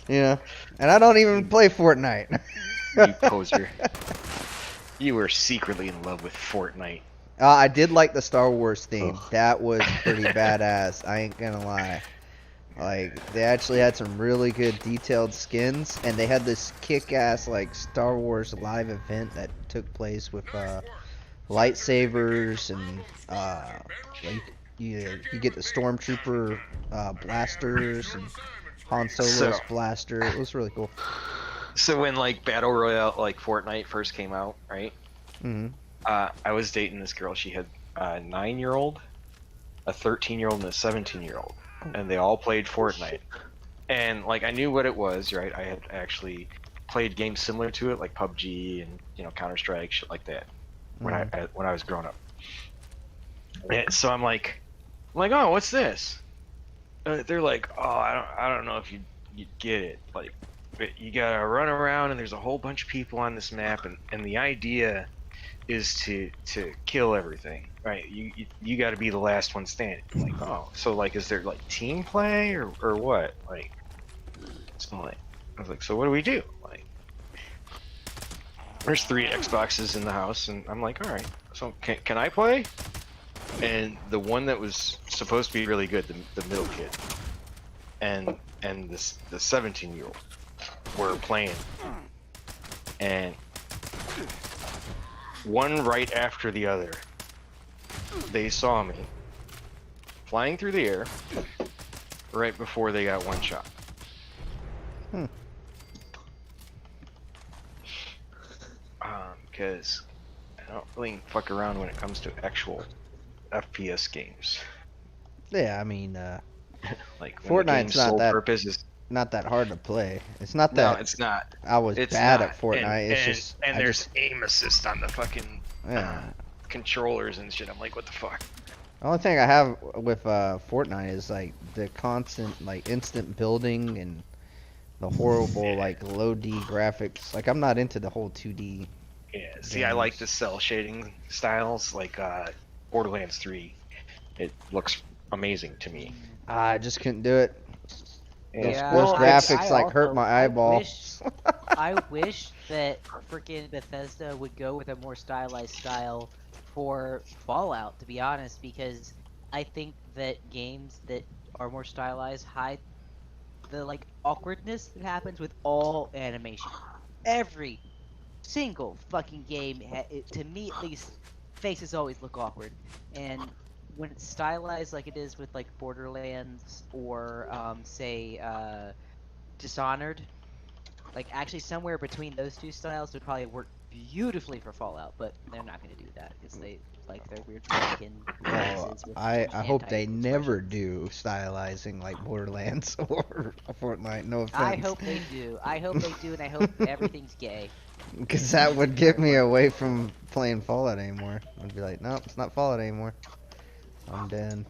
You know, and I don't even play Fortnite. You poser. You were secretly in love with Fortnite. I did like the Star Wars theme. That was pretty badass. I ain't gonna lie. Like, they actually had some really good detailed skins, and they had this kick-ass, like, Star Wars live event that took place with, lightsabers, and, like, you get the Stormtrooper, blasters, and Han Solo's blaster. It was really cool. So when, like, Battle Royale, like, Fortnite first came out, right? Mm-hmm. I was dating this girl. She had a 9-year-old, a 13-year-old, and a 17-year-old. And they all played Fortnite. And, like, I knew what it was, right? I had actually played games similar to it, like PUBG and, you know, Counter-Strike, shit like that, when I was growing up. And so I'm like, oh, what's this? They're like, oh, I don't know if you get it. Like, you gotta run around, and there's a whole bunch of people on this map, and the idea is to kill everything, right? You got to be the last one standing. I'm like, oh, so like, is there like team play or what? Like, so like, I was like, so what do we do? Like, there's 3 Xboxes in the house, and I'm like, all right, so can I play? And the one that was supposed to be really good, the middle kid, and the 17-year-old were playing, and one right after the other, they saw me flying through the air right before they got one shot. Because I don't really fuck around when it comes to actual FPS games. Yeah, I mean, like when the game's Fortnite's not sole that purpose is not that hard to play. It's not that. No, it's not. I was It's bad not. at Fortnite. And, It's just and I there's just, aim assist on the fucking yeah. controllers and shit. I'm like, what the fuck? The only thing I have with Fortnite is like the constant like instant building and the horrible like low D graphics. Like I'm not into the whole 2D. Yeah, see, I like the cell shading styles, like Borderlands 3. It looks amazing to me. I just couldn't do it. Yeah, Those graphics I like hurt also- my eyeballs. I wish that freaking Bethesda would go with a more stylized style for Fallout, to be honest, because I think that games that are more stylized hide the like awkwardness that happens with all animation. Every single fucking game, to me at least, faces always look awkward, and when it's stylized like it is with like Borderlands or say Dishonored, like actually somewhere between those two styles would probably work beautifully for Fallout, but they're not going to do that because they like their weird Mexican faces with I hope they anti-expressions. never do stylizing like Borderlands or Fortnite. No offense. I hope they do. I hope they do, and I hope everything's gay. Because that would get me away from playing Fallout anymore. I'd be like, nope, it's not Fallout anymore. I'm dead.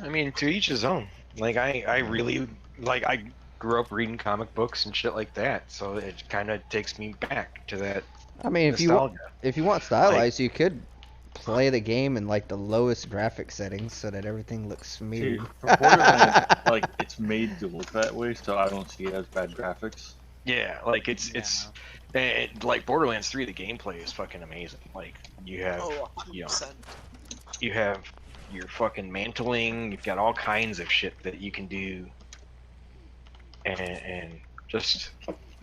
I mean, to each his own. Like, I really, like, I grew up reading comic books and shit like that, so it kind of takes me back to that. I mean, nostalgia. if you want stylized, you could play the game in like the lowest graphic settings so that everything looks smooth. See, for Borderlands, like it's made to look that way, so I don't see it as bad graphics. Yeah, like like Borderlands 3, the gameplay is fucking amazing. Like you have, you know, you have your fucking mantling. You've got all kinds of shit that you can do, and just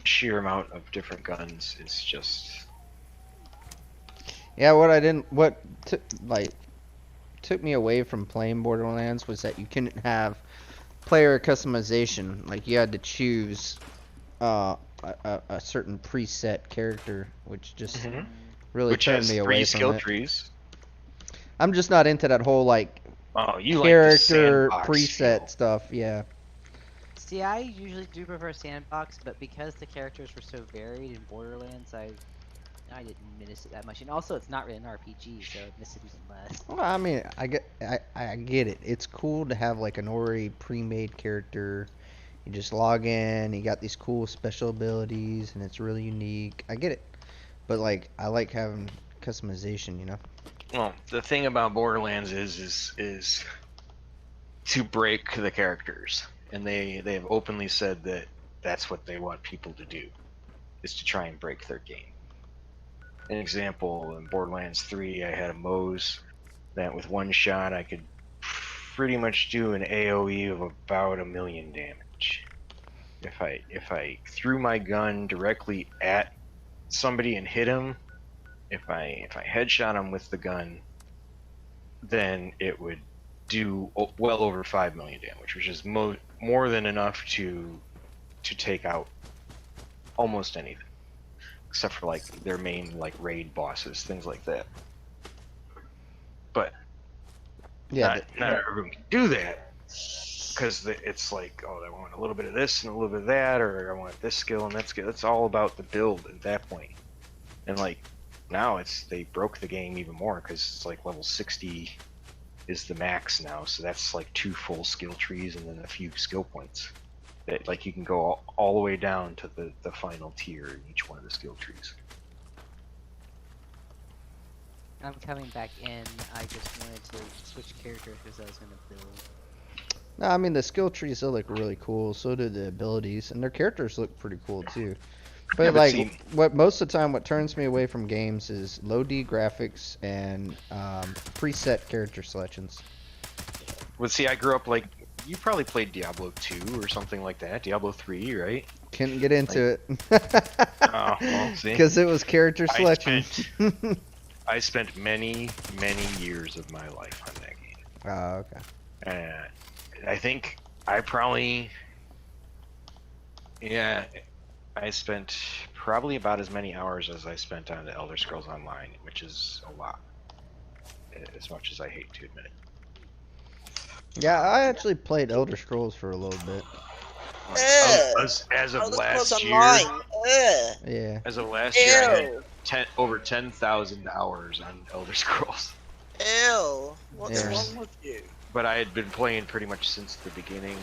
sheer amount of different guns is just. Yeah, what took me away from playing Borderlands was that you couldn't have player customization. Like you had to choose a certain preset character, which just really turned me away from skill it. trees. I'm just not into that whole like you character like the preset stuff. Yeah. See, I usually do prefer sandbox, but because the characters were so varied in Borderlands, I didn't miss it that much. And also, it's not really an RPG, so I miss it even less. Well, I mean, I get it. It's cool to have like an already pre-made character. You just log in, you got these cool special abilities, and it's really unique. I get it, but like, I like having customization, you know. Well, the thing about Borderlands is to break the characters, and they have openly said that that's what they want people to do, is to try and break their game. An example, in Borderlands 3, I had a Moze that with one shot I could pretty much do an AoE of about 1,000,000 damage. If I threw my gun directly at somebody and hit him, if I headshot him with the gun, then it would do well over 5,000,000 damage, which is more than enough to take out almost anything, except for like their main like raid bosses, things like that. But yeah, not everyone can do that, because it's like, oh, I want a little bit of this and a little bit of that, or I want this skill and that skill. It's all about the build at that point. And like now they broke the game even more, because it's like level 60 is the max now, so that's like 2 full skill trees and then a few skill points. That like you can go all the way down to the final tier in each one of the skill trees. I'm coming back in. I just wanted to switch characters because I was going to build. No, I mean the skill trees still look really cool. So do the abilities, and their characters look pretty cool too. But Yeah, like, what most of the time, what turns me away from games is low D graphics and preset character selections. Well, see, I grew up like, you probably played Diablo 2 or something like that. Diablo 3, right? Couldn't get into it. Oh, well, see. Because it was character selection. I spent many years of my life on that game. Oh, okay. And I think I probably, yeah, I spent probably about as many hours as I spent on the Elder Scrolls Online, which is a lot, as much as I hate to admit it. Yeah, I actually played Elder Scrolls for a little bit. As of last year, yeah. As of last year, I had over 10,000 hours on Elder Scrolls. Ew. What's Yeah. wrong with you? But I had been playing pretty much since the beginning.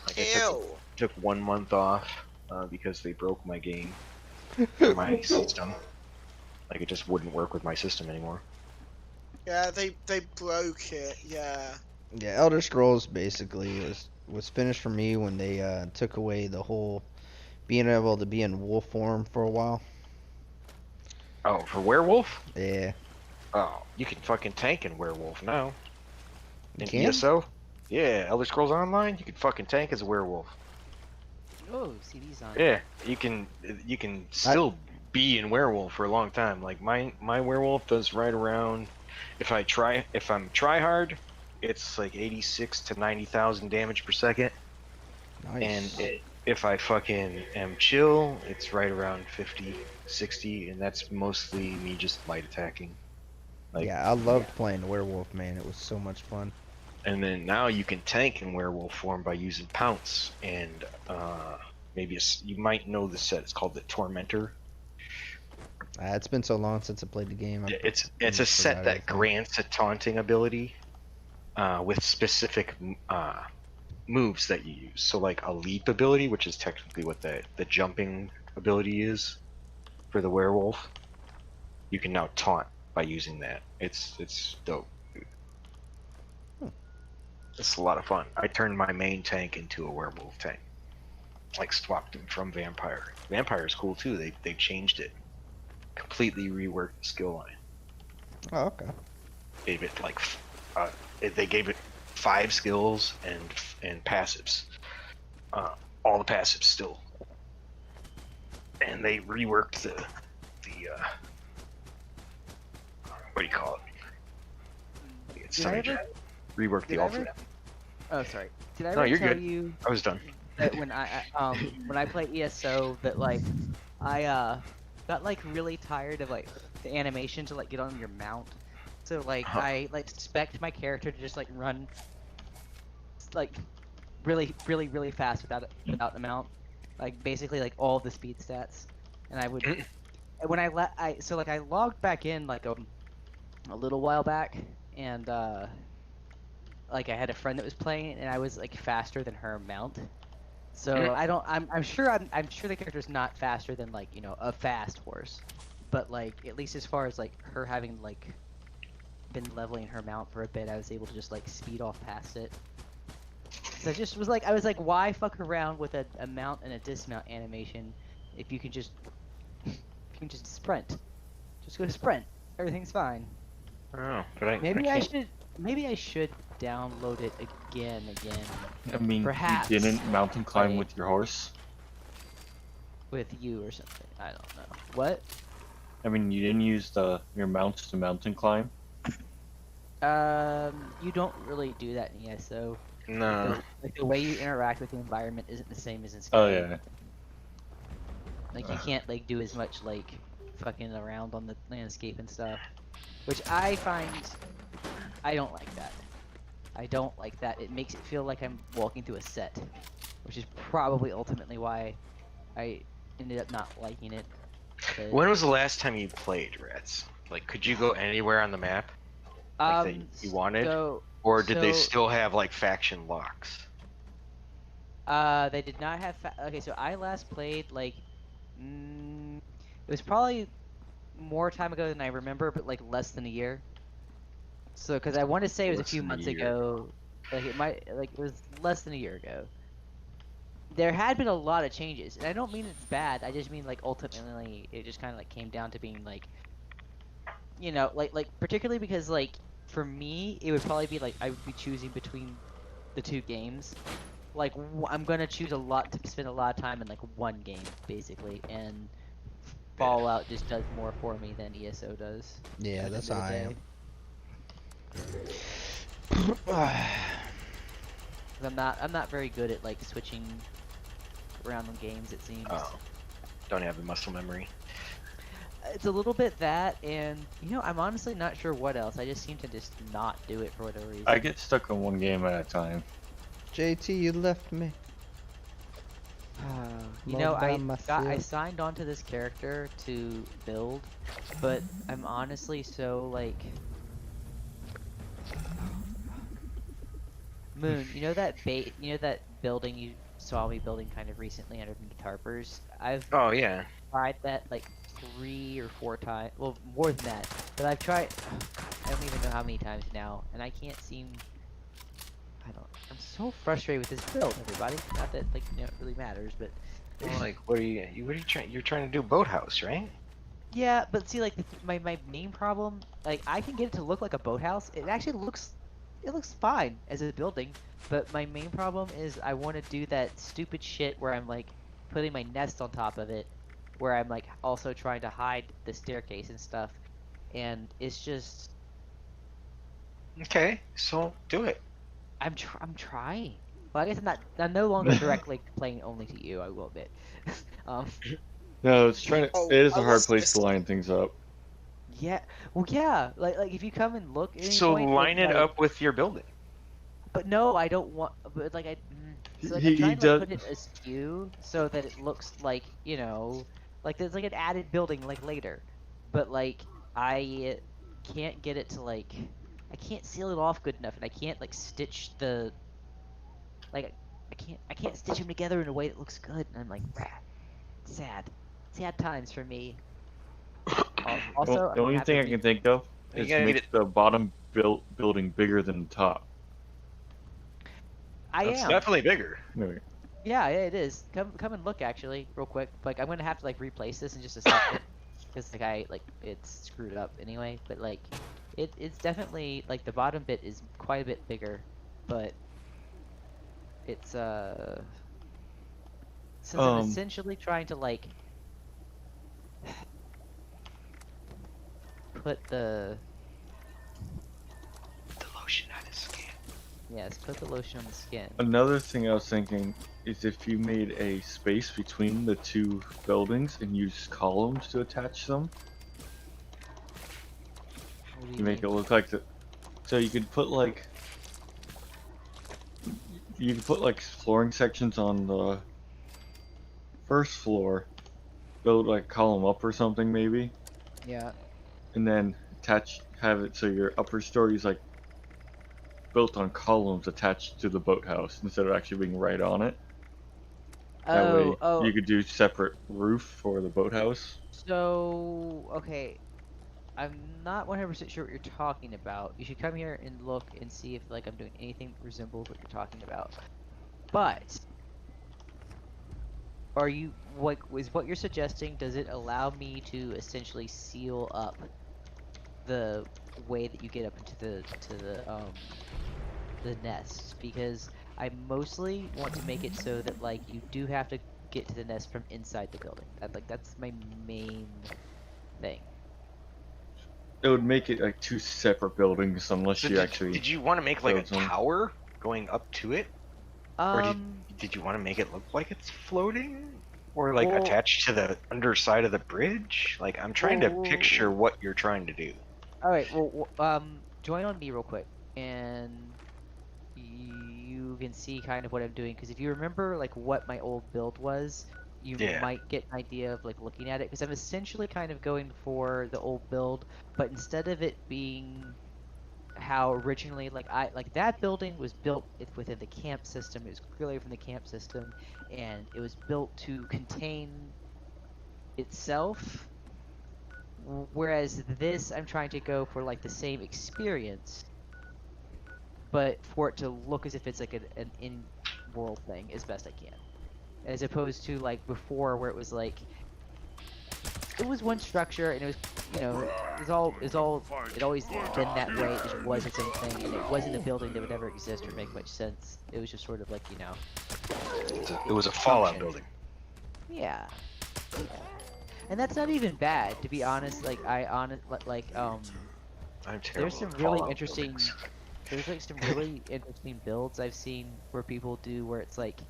Like I Ew. took 1 month off because they broke my game, for my system. Like it just wouldn't work with my system anymore. Yeah, they broke it. Yeah. Yeah, Elder Scrolls basically was finished for me when they took away the whole being able to be in wolf form for a while. Oh, for werewolf? Yeah. Oh, you can fucking tank in werewolf now. You In can? ESO? Yeah, Elder Scrolls Online, you can fucking tank as a werewolf. Oh, CD's on. Yeah, you can still be in werewolf for a long time. Like my werewolf does right around, if I'm try hard, it's like 86 to 90,000 damage per second. Nice. And if I fucking am chill, it's right around 50, 60, and that's mostly me just light attacking. Like, yeah, I loved playing werewolf, man. It was so much fun. and then now you can tank in werewolf form by using pounce, and maybe you might know the set. It's called the Tormentor. It's been so long since I played the game. It's a set that grants a taunting ability with specific moves that you use. So like a leap ability, which is technically what the jumping ability is for the werewolf, you can now taunt by using that. It's dope. It's a lot of fun. I turned my main tank into a werewolf tank. Like swapped him from vampire. Vampire is cool too. They changed it. Completely reworked the skill line. Oh, okay. Gave it like they gave it 5 skills and passives. All the passives still. And they reworked the what do you call it? It's reworked the alternate. Oh, sorry. Did I No, ever you're tell good. you I was done. that when I play ESO that like I got like really tired of like the animation to like get on your mount. So like I like spec'd my character to just like run like really fast without the mount. Like basically like all the speed stats. And I would when I logged back in like a little while back, and like I had a friend that was playing, and I was like faster than her mount. So I'm sure the character's not faster than like, you know, a fast horse, but like at least as far as like her having like been leveling her mount for a bit, I was able to just like speed off past it. So I was like, why fuck around with a mount and a dismount animation if you can just sprint? Just go sprint. Everything's fine. Oh, Maybe I should download it again. I mean, perhaps you didn't mountain climb with your horse? With you or something. I don't know. What? I mean, you didn't use your mounts to mountain climb? You don't really do that in ESO. No. Like the way you interact with the environment isn't the same as in Skyrim. Oh yeah. Like you can't like do as much like fucking around on the landscape and stuff, which I find I don't like that. I don't like that. It makes it feel like I'm walking through a set, which is probably ultimately why I ended up not liking it. But... When was the last time you played Rats? Like, could you go anywhere on the map like that you wanted, or did they still have like faction locks? They did not have. Okay, so I last played like it was probably more time ago than I remember, but like less than a year. So, because I want to say it was a few months ago, like it was less than a year ago. There had been a lot of changes, and I don't mean it's bad. I just mean like ultimately it just kind of like came down to being like, you know, like particularly because like for me it would probably be like I would be choosing between the 2 games. Like I'm gonna choose to spend a lot of time in like one game basically, and Fallout just does more for me than ESO does. Yeah, that's how I am. I'm not very good at like switching around on games, it seems. Oh, don't have the muscle memory. It's a little bit that, and you know, I'm honestly not sure what else. I just seem to just not do it for whatever reason. I get stuck on one game at a time. JT, you left me. You know, I myself. signed onto this character to build, but I'm honestly so like Moon, you know that building you saw me building kind of recently underneath Tarpers? I've Oh yeah. tried that like 3 or 4 times. Well, more than that. But I've tried. I don't even know how many times now, and I can't seem. I don't. I'm so frustrated with this build, everybody. Not that like it really matters, but. Well, like, what are you trying? You're trying to do boathouse, right? Yeah, but see, like my main problem, like I can get it to look like a boathouse. It looks fine as a building. But my main problem is I want to do that stupid shit where I'm like putting my nest on top of it, where I'm like also trying to hide the staircase and stuff, and it's just Okay, so do it. I'm trying. Well, I guess I'm no longer directly complaining only to you. I will admit. um, No, it's trying to. Oh, It is I a hard was gonna place to say, line things up. yeah, well, yeah, like if you come and look at any So point, line it up with your building. but no, I don't want. But so like I'm He trying to like does. put it askew so that it looks like like there's like an added building like later, but like I can't get it to like I can't seal it off good enough, and I can't like stitch the like I can't stitch them together in a way that looks good, and I'm like, rah, sad times for me. Also, The I'm gonna only have to thing I can think of You is gotta need make it. the bottom building bigger than the top. I That's am. definitely bigger. Anyway, Yeah, it is. Come and look actually, real quick. Like I'm gonna have to like replace this in just a second, because it's screwed up anyway. But like, it's definitely like the bottom bit is quite a bit bigger, but it's since I'm um, essentially trying to like put the Lotion on his skin. put the lotion on the skin. another thing I was thinking is if you made a space between the two buildings and used columns to attach them, What do you make it look like the. So you could put like. You could put like flooring sections on the first floor, build like column up or something maybe, Yeah. and then have it so your upper story is like built on columns attached to the boathouse instead of actually being right on it. That way Oh. you could do separate roof for the boathouse. So okay, I'm not 100% sure what you're talking about. You should come here and look and see if like I'm doing anything that resembles what you're talking about. But is what you're suggesting, does it allow me to essentially seal up the way that you get up into the nest? Because I mostly want to make it so that like you do have to get to the nest from inside the building. That's my main thing. It would make it like two separate buildings unless So you actually. did you want to make like a build them. tower going up to it, or did you want to make it look like it's floating, or like Well- attached to the underside of the bridge? Like I'm trying to picture what you're trying to do. All right. Well, join on me real quick, and you can see kind of what I'm doing. Because if you remember, like what my old build was, you Yeah. might get an idea of like looking at it. Because I'm essentially kind of going for the old build, but instead of it being how originally like that building was built within the camp system. It was clearly from the camp system, and it was built to contain itself. Whereas this, I'm trying to go for like the same experience, but for it to look as if it's like an in-world thing as best I can, as opposed to like before where it was like it was one structure and it was it always been that way. It just was its own thing, and it wasn't a building that would ever exist or make much sense. It was just sort of like It was a Fallout building. Yeah. And that's not even bad, to be honest. Like I'm terrible there's some at really Fallout interesting buildings. there's like some really interesting builds I've seen where people do where it's like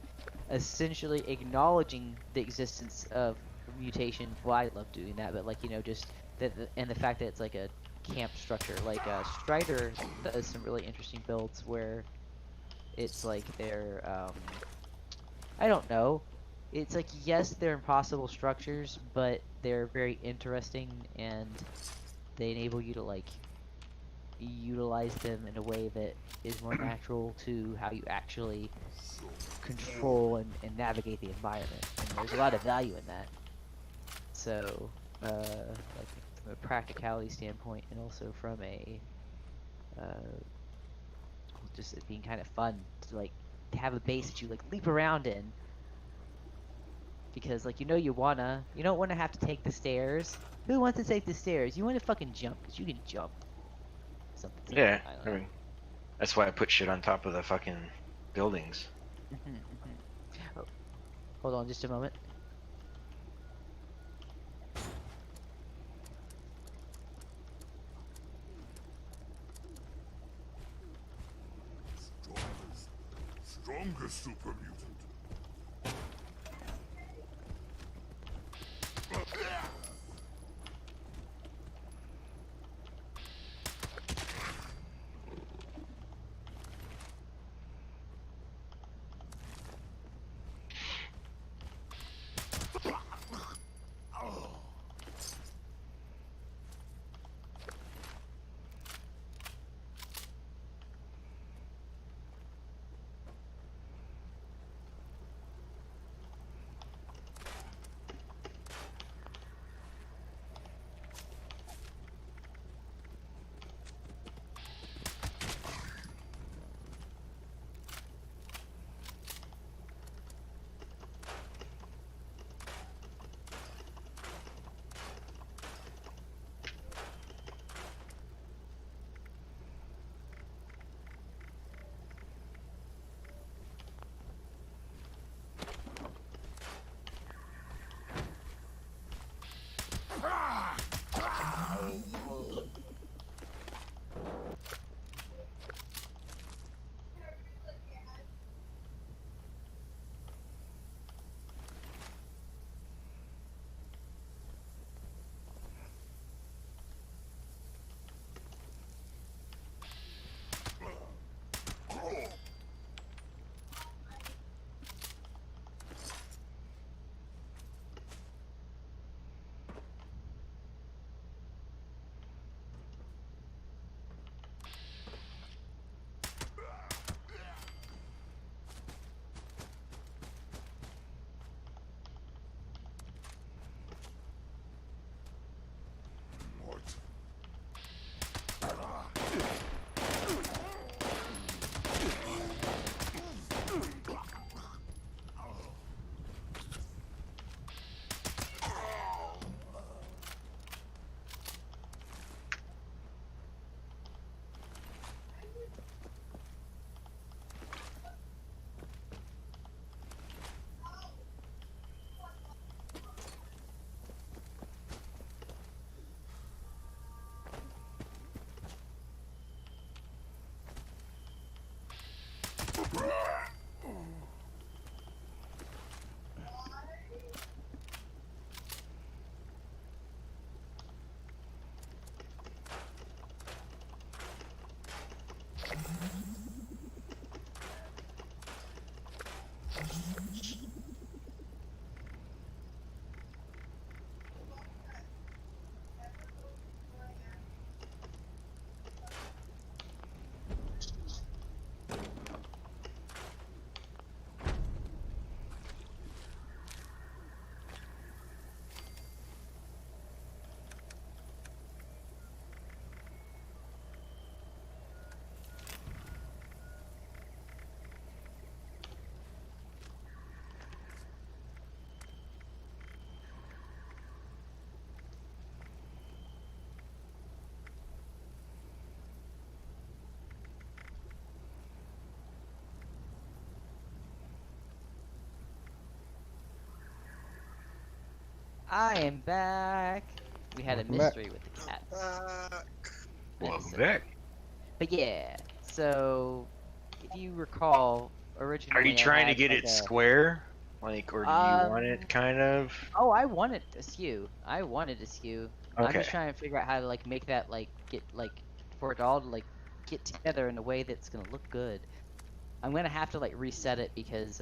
essentially acknowledging the existence of mutation. Well, I love doing that, but like just and the fact that it's like a camp structure. Like Strider does some really interesting builds where it's like they're I don't know. it's like, yes, they're impossible structures, but they're very interesting, and they enable you to like utilize them in a way that is more natural to how you actually control and navigate the environment. And there's a lot of value in that. So, like from a practicality standpoint, and also from a just it being kind of fun to like have a base that you like leap around in, because like you don't want to have to take the stairs. Who wants to take the stairs? You want to fucking jump because you can jump. Something simple. Yeah, I don't I know. mean, that's why I put shit on top of the fucking buildings. Oh, hold on just a moment. Strongest super mutant. I am back. We had a Welcome back. mystery with the cats. Welcome So- back. But yeah, so if you recall, originally Are you I trying to had, get like, it a- square? Like, or do you want it kind of? Oh, I want it askew. I wanted askew. I'm just Okay. trying to figure out how to like make that like get like for it all to like get together in a way that's gonna look good. I'm gonna have to like reset it because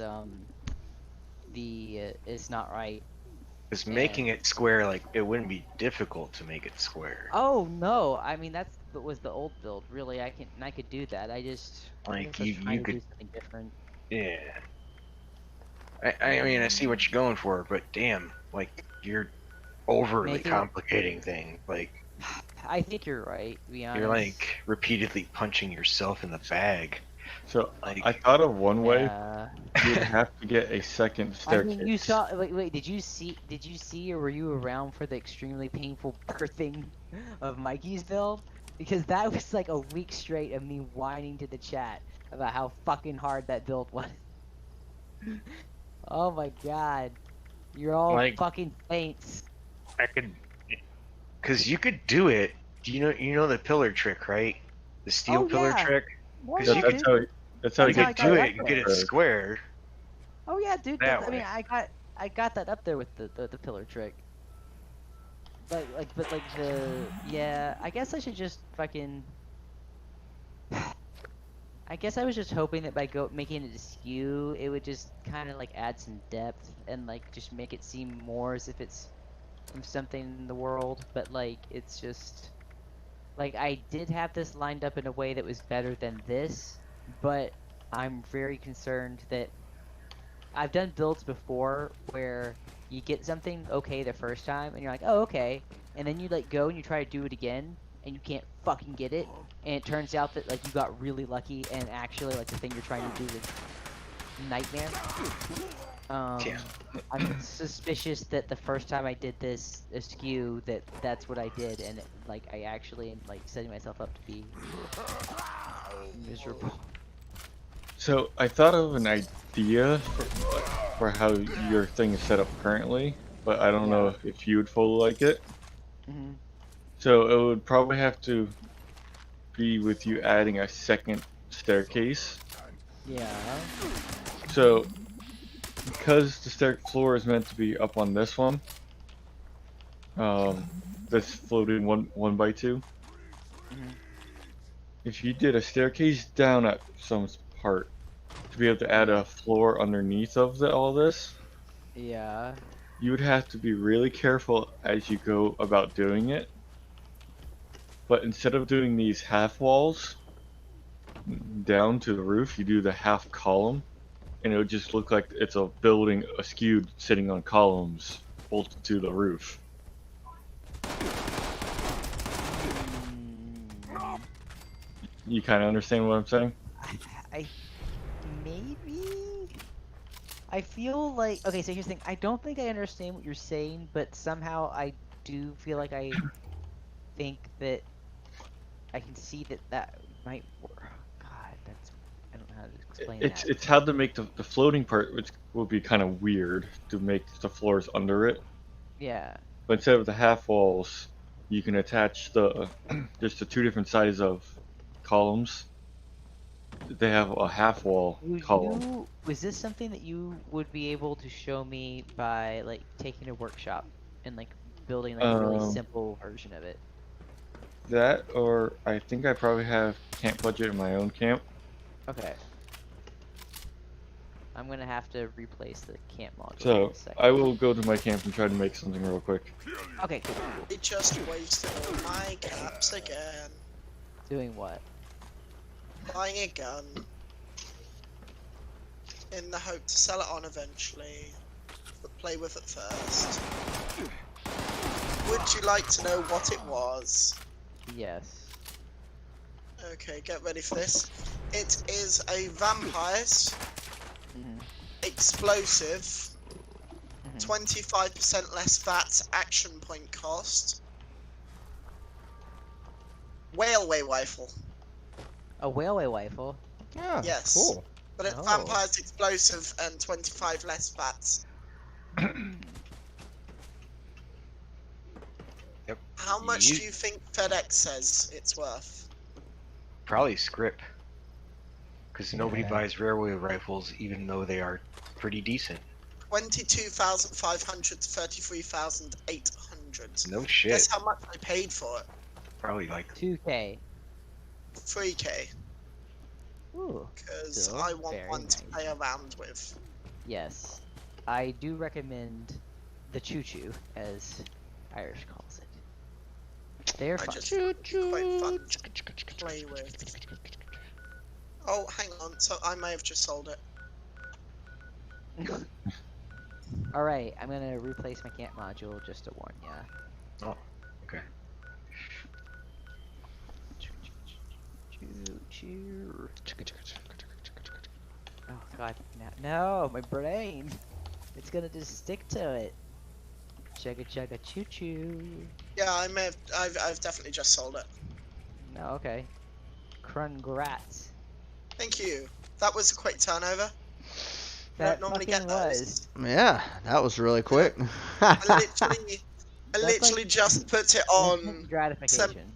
is not right. Because making it square, like, it wouldn't be difficult to make it square. Oh no, I mean that was the old build. Really, I could do that. I guess I was You trying to could, do something different. yeah. I mean, I see what you're going for, but damn, like, you're overly Make it- complicating things. Like, I think you're right, to be honest. you're like repeatedly punching yourself in the bag. So Like, I thought of one way. Yeah. You would have to get a second I staircase. mean, you saw. Wait. Did you see, or were you around for the extremely painful birthing of Mikey's build? Because that was like a week straight of me whining to the chat about how fucking hard that build was. Oh my god, you're all Like- fucking saints. I could, because you could do it. You know the pillar trick, right? The steel pillar yeah. trick. Well, Because yeah, you dude. could, That's how you you could get do that it and up get it there. square. Oh yeah, dude. That I mean, way. I got that up there with the pillar trick. But yeah. I guess I should just fucking. I guess I was just hoping that by making it a skew, it would just kind of like add some depth and like just make it seem more as if it's from something in the world. But like, it's just like I did have this lined up in a way that was better than this, but I'm very concerned that I've done builds before where you get something okay the first time and you're like, oh okay, and then you like go and you try to do it again and you can't fucking get it, and it turns out that like you got really lucky and actually like the thing you're trying to do is nightmare. Yeah. I'm suspicious that the first time I did this askew that's what I did, and like I actually am like setting myself up to be miserable. So I thought of an idea for how your thing is set up currently, but I don't know if you would fully like it. Mhm. So it would probably have to be with you adding a second staircase. Yeah. So because the stair floor is meant to be up on this one, this floating one by two. Mhm. If you did a staircase down at some part to be able to add a floor underneath of all this, Yeah. you would have to be really careful as you go about doing it. But instead of doing these half walls down to the roof, you do the half column, and it would just look like it's a building askew sitting on columns bolted to the roof. You kind of understand what I'm saying? I maybe. I feel like okay. So here's the thing. I don't think I understand what you're saying, but somehow I do feel like I think that I can see that might work. God, I don't know how to explain that. It's how to make the floating part, which will be kind of weird to make the floors under it. Yeah. But instead of the half walls, you can attach just the two different sizes of columns. They have a half wall column. Was this something that you would be able to show me by like taking a workshop and like building like a really simple version of it? That, or I think I probably have camp budget in my own camp. Okay. I'm gonna have to replace the camp module. So in a second. I will go to my camp and try to make something real quick. Okay, cool. I just wasted all my caps again. Doing what? Buying a gun. In the hope to sell it on eventually. But play with it first. Would you like to know what it was? Yes. Okay, get ready for this. It is a vampires explosive, 25% less VAT action point cost. Railway rifle. A railway rifle. Yeah. Yes. Cool. But it's Oh. vampires explosive and 25 less VATs. Yep. How much do you think FedEx says it's worth? Probably script. Because nobody buys railway rifles, even though they are pretty decent. 22,500 to 33,800. No shit. Guess how much I paid for it? Probably like 2K. 3K. Ooh. Because still I want very one to nice. play around with. Yes. I do recommend the choo choo, as Irish calls it. They're fun. Quite fun to play with. Oh, hang on. So I may have just sold it. Alright, I'm gonna replace my camp module just to warn ya. Oh, okay. Choo choo. Oh god, no, my brain. It's gonna just stick to it. Chugga chugga choo choo. Yeah, I may have. I've definitely just sold it. No, okay. Congrats. Thank you. That was a quick turnover. That Don't normally fucking get those. was. Yeah, that was really quick. I literally like just put it on. instant gratification.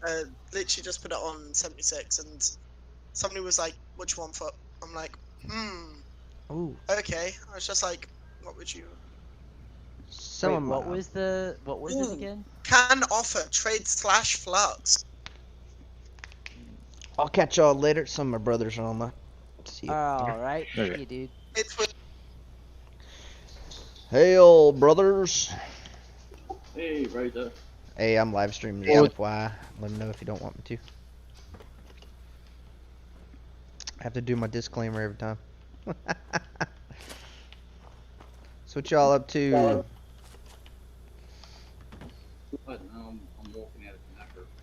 Literally just put it on 76, and somebody was like, "Which one for?" I'm like, Ooh. Okay. I was just like, "What would you?" Wait, what was it again? Can offer trade/flux. I'll catch y'all later. Some of my brothers are on the. See ya. Alright, see Okay. you, dude. Hey, old brothers. Hey, Razor. Hey, I'm live streaming this FYI. Let me know if you don't want me to. I have to do my disclaimer every time. So what y'all up to? But I'm walking out of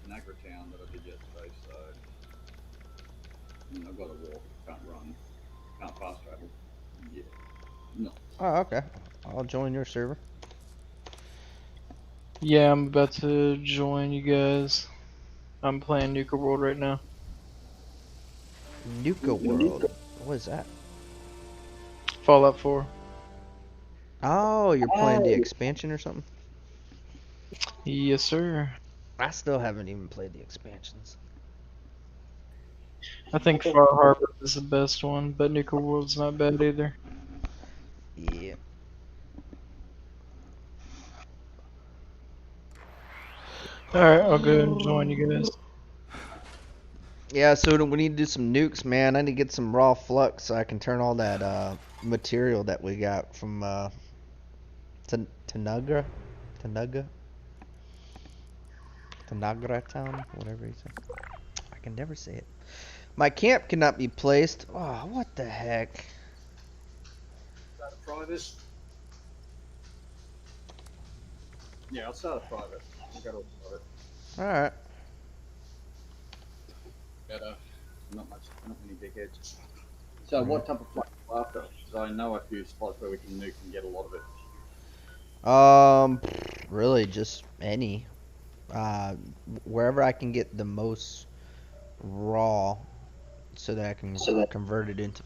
Niagara Town that I did yesterday, so I've got to walk, can't run, can't fast travel. Yeah. No. Oh, okay. I'll join your server. Yeah, I'm about to join you guys. I'm playing Nuka World right now. Nuka World. What is that? Fallout 4. Oh, you're playing the expansion or something? Yes, sir. I still haven't even played the expansions. I think Far Harbor is the best one, but Nuka World's not bad either. Yeah. Alright, I'll go ahead and join you guys. Yeah, so we need to do some nukes, man. I need to get some raw flux so I can turn all that material that we got from Tanagra Town, whatever he said. I can never say it. My camp cannot be placed. Oh, what the heck? Start a private. Yeah, I'll start a private. I'll go to a private. Alright. Better. Not many big heads. So what type of flux are you after? Because I know a few spots where we can nuke and get a lot of it. Really just any. Wherever I can get the most raw so that I can convert it into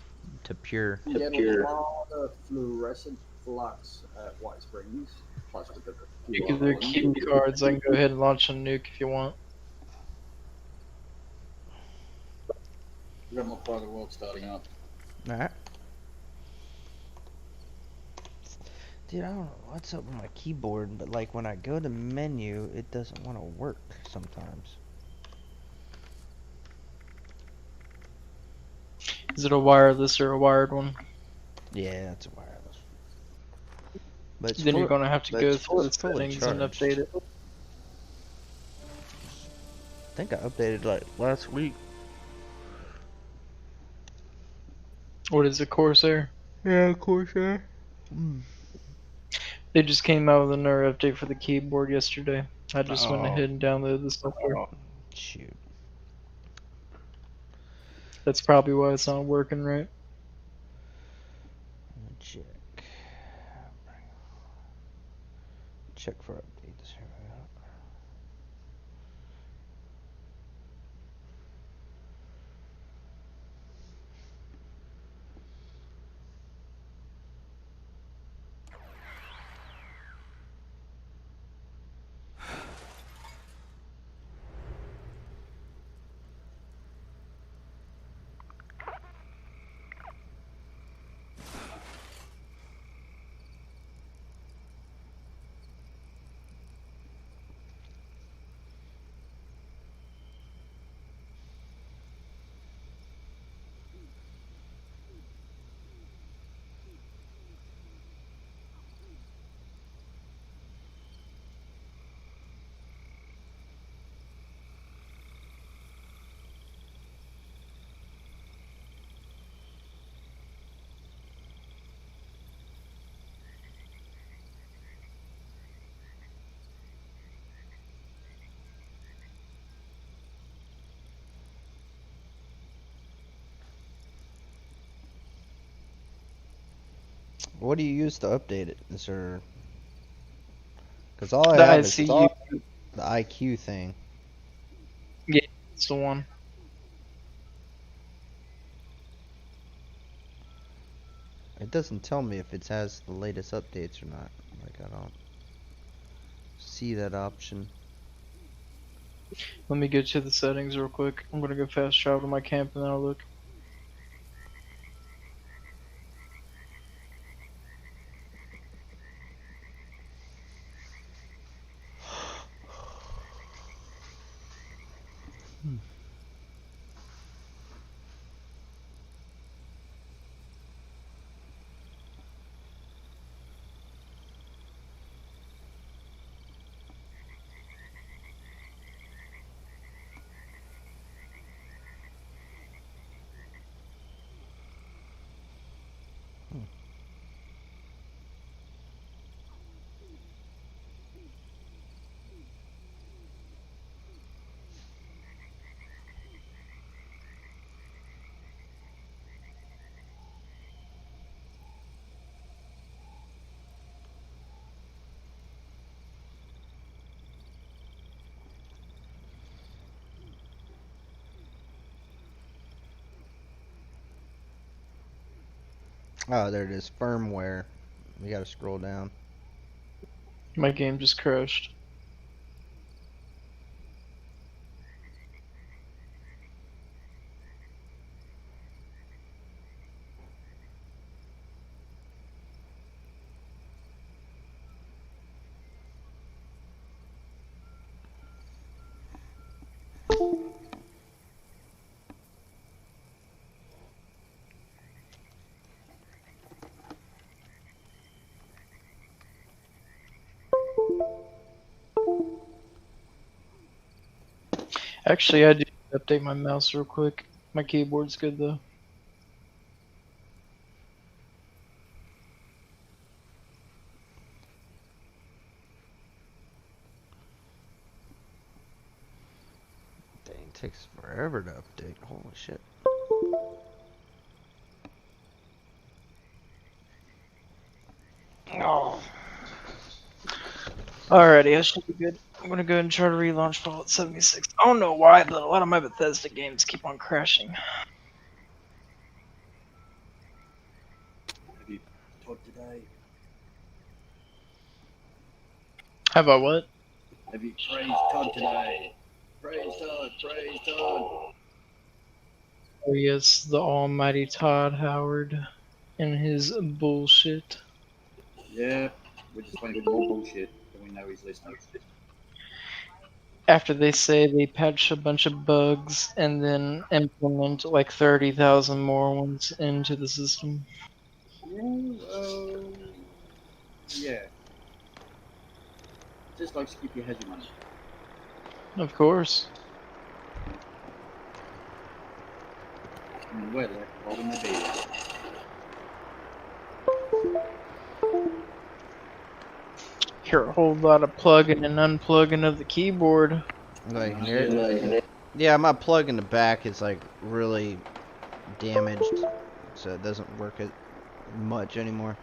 pure. You get a lot of fluorescent flux at White Springs. Plus with the You give their key cards, I can go ahead and launch a nuke if you want. We've got my private world starting up. Alright. Dude, I don't know what's up with my keyboard, but like when I go to menu, it doesn't want to work sometimes. Is it a wireless or a wired one? Yeah, it's a wireless. But Then you're gonna have to go through the fully settings and charged. update it. I think I updated like last week. What is it, Corsair? Yeah, Corsair. They just came out with another update for the keyboard yesterday. I just went ahead and downloaded the software. Oh, shoot. That's probably why it's not working right. Check. Check for updates. Here we go. What do you use to update it? Is there? Because all I The have is ICU. the IQ thing. Yeah, it's the one. It doesn't tell me if it has the latest updates or not. Like I don't see that option. Let me get to the settings real quick. I'm gonna go fast travel to my camp and then I'll look. Oh, there it is. Firmware. We gotta scroll down. My game just crashed. Actually, I do update my mouse real quick. My keyboard's good though. Dang, it takes forever to update. Holy shit. Oh. Alrighty, I should be good. I'm gonna go and try to relaunch Fallout 76. I don't know why, but a lot of my Bethesda games keep on crashing. Have you Todd today? How about what? Have you praised Todd today? Praise Todd, praise Todd. Oh yes, the almighty Todd Howard and his bullshit. Yeah, we're just waiting for more bullshit, so we know he's listening. After they say they patch a bunch of bugs and then implement like 30,000 more ones into the system. Yeah. Just like Skippy has your money. Of course. And we're left holding the beer. Hear a whole lot of plugging and unplugging of the keyboard. Like, yeah, my plug in the back is like really damaged, so it doesn't work as much anymore.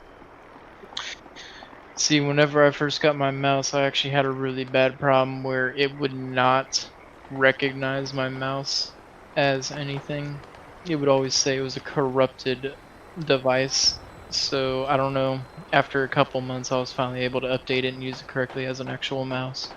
See, whenever I first got my mouse, I actually had a really bad problem where it would not recognize my mouse as anything. It would always say it was a corrupted device. So, I don't know, after a couple months I was finally able to update it and use it correctly as an actual mouse.